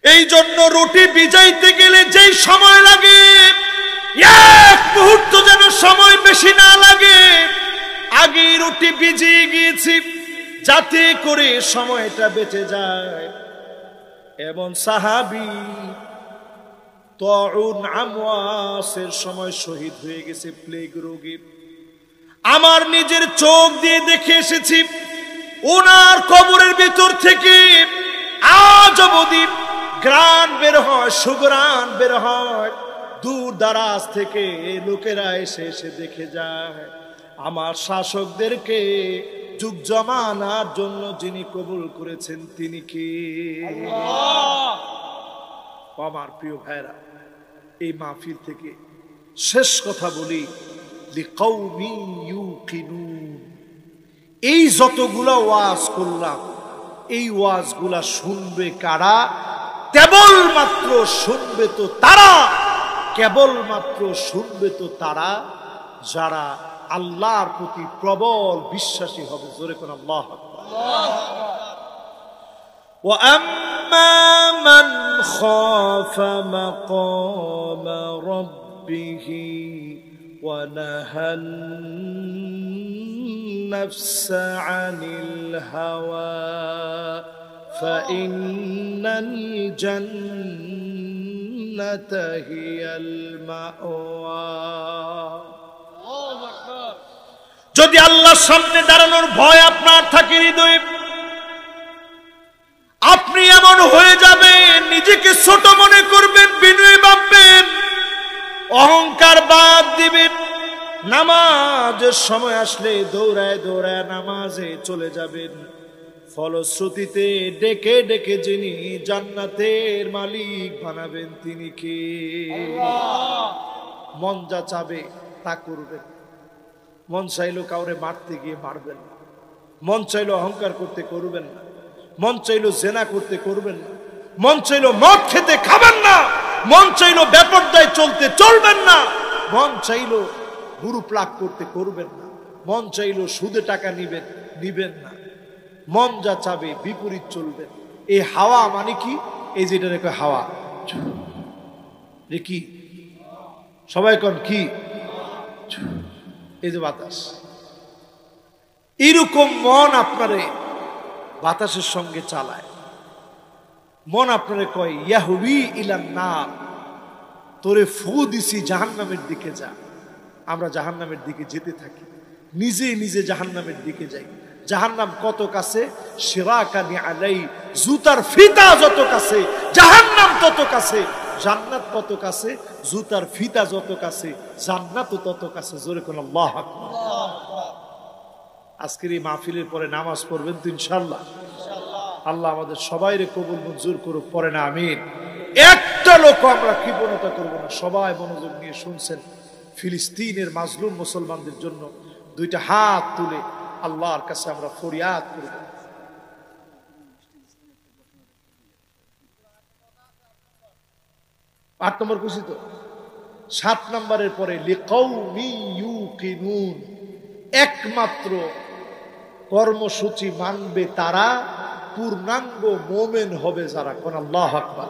এই জন্য রুটি ভিজাইতে গেলে যেই সময় লাগে, এক মুহূর্ত যেন সময় বেশি না লাগে, আগে রুটি ভিজিয়ে গিয়েছি যাতে করে সময়টা বেঁচে যায়। এমন সাহাবী তাউন আমওয়াসের সময় শহীদ হয়ে গেছে, প্লেগ রোগে। আমার নিজের চোখ দিয়ে দেখে এসেছি, ওনার কবরের ভিতর থেকে আজ অবধি ঘ্রাণ বের হয়, সুঘ্রাণ বের হয়। দূর দারাজ থেকে লোকেরা এসে দেখে যায় আমার শাসকদেরকে যুগ জমানার জন্য যিনি কবুল করেছেন তিনি কে? আমার প্রিয় ভাইরা, এই মাহফিল থেকে শেষ কথা বলি, লিকাউমিন ইউকিনুন, এই যতগুলা ওয়াজ করলাম, এই ওয়াজগুলা শুনবে কারা? কেবলমাত্র শুনবে তো তারা যারা আল্লাহর প্রতি প্রবল বিশ্বাসী হবে। জোরে কোন আল্লাহ আকবার। وَأَمَّا مَنْ خَافَ مَقَامَ رَبِّهِ وَنَهَى النَّفْسَ عَنِ الْهَوَى فإن الجنة هي المأوى যদি আল্লাহর সামনে দাঁড়ানোর ভয় আপনার থাকে হৃদয়ে, আপনি এমন হয়ে যাবেন নিজেকে ছোট মনে করবেন, বিনয়ী ভাববেন, অহংকার বাদ দিবেন। নামাজের সময় আসলে দৌড়ায় দৌড়ায় নামাজে চলে যাবেন। ফলশ্রুতিতে ডেকে ডেকে যিনি জান্নাতের মালিক বানাবেন তিনি কে? মন যা চাবে তা করবেন। মন চাইলো কাউরে মারতে গিয়ে মারবেন না, মন চাইলো অহংকার করতে করবেন না, মন চাইলো জেনা করতে করবেন না, মন চাইলো মদ খেতে খাবেন না, মন চাইলো বেপরদায় চলতে চলবেন না, মন চাইলো গুরু প্লাগ করতে করবেন না, মন চাইলো সুদে টাকা নিবেন না। মন যা চাবে বিপরীত চলবেন। এই হাওয়া মানে কি? এই যেটা রেখে হাওয়া রে কি সবাই কোন কি? এই যে বাতাস। এরকম মন আপনারে বাতাসের সঙ্গে চালায়। মন আপনারে কয় ইয়াহুবি ইলান নার, তোরে ফু দিছি জাহান্নামের দিকে যা। আমরা জাহান্নামের দিকে যেতে থাকি, নিজে নিজে জাহান্নামের দিকে যাই। জাহান্নাম কত কাছে? শিরাকানি আলাই, জুতার ফিতা যত কাছে জাহান্নাম তত কাছে। জান্নাত কত কাছে? জুতার ফিতা যত কাছে জান্নাত তত কাছে। জোরে কোন আল্লাহু আকবার। আজকের এই মাহফিলের পরে নামাজ পড়বেন তো ইনশাআল্লাহ? আল্লাহ আমাদের সবাইরে কবুল মঞ্জুর করুক, পড়ে না আমিন। একটা লোক আমরা কৃপণতা করব না, সবাই মনোযোগ নিয়ে শুনছেন। ফিলিস্তিনের মাজলুম মুসলমানদের জন্য দুইটা হাত তুলে আল্লাহর কাছে আমরা ফরিয়াদ করব। আট নম্বর খুশি তো? 7 নম্বরের পরে লিকাউমি ইউকিনুন, একমাত্র কর্মসূচি মানবে তারা, পূর্ণাঙ্গ মুমিন হবে যারা। কোন আল্লাহু আকবার।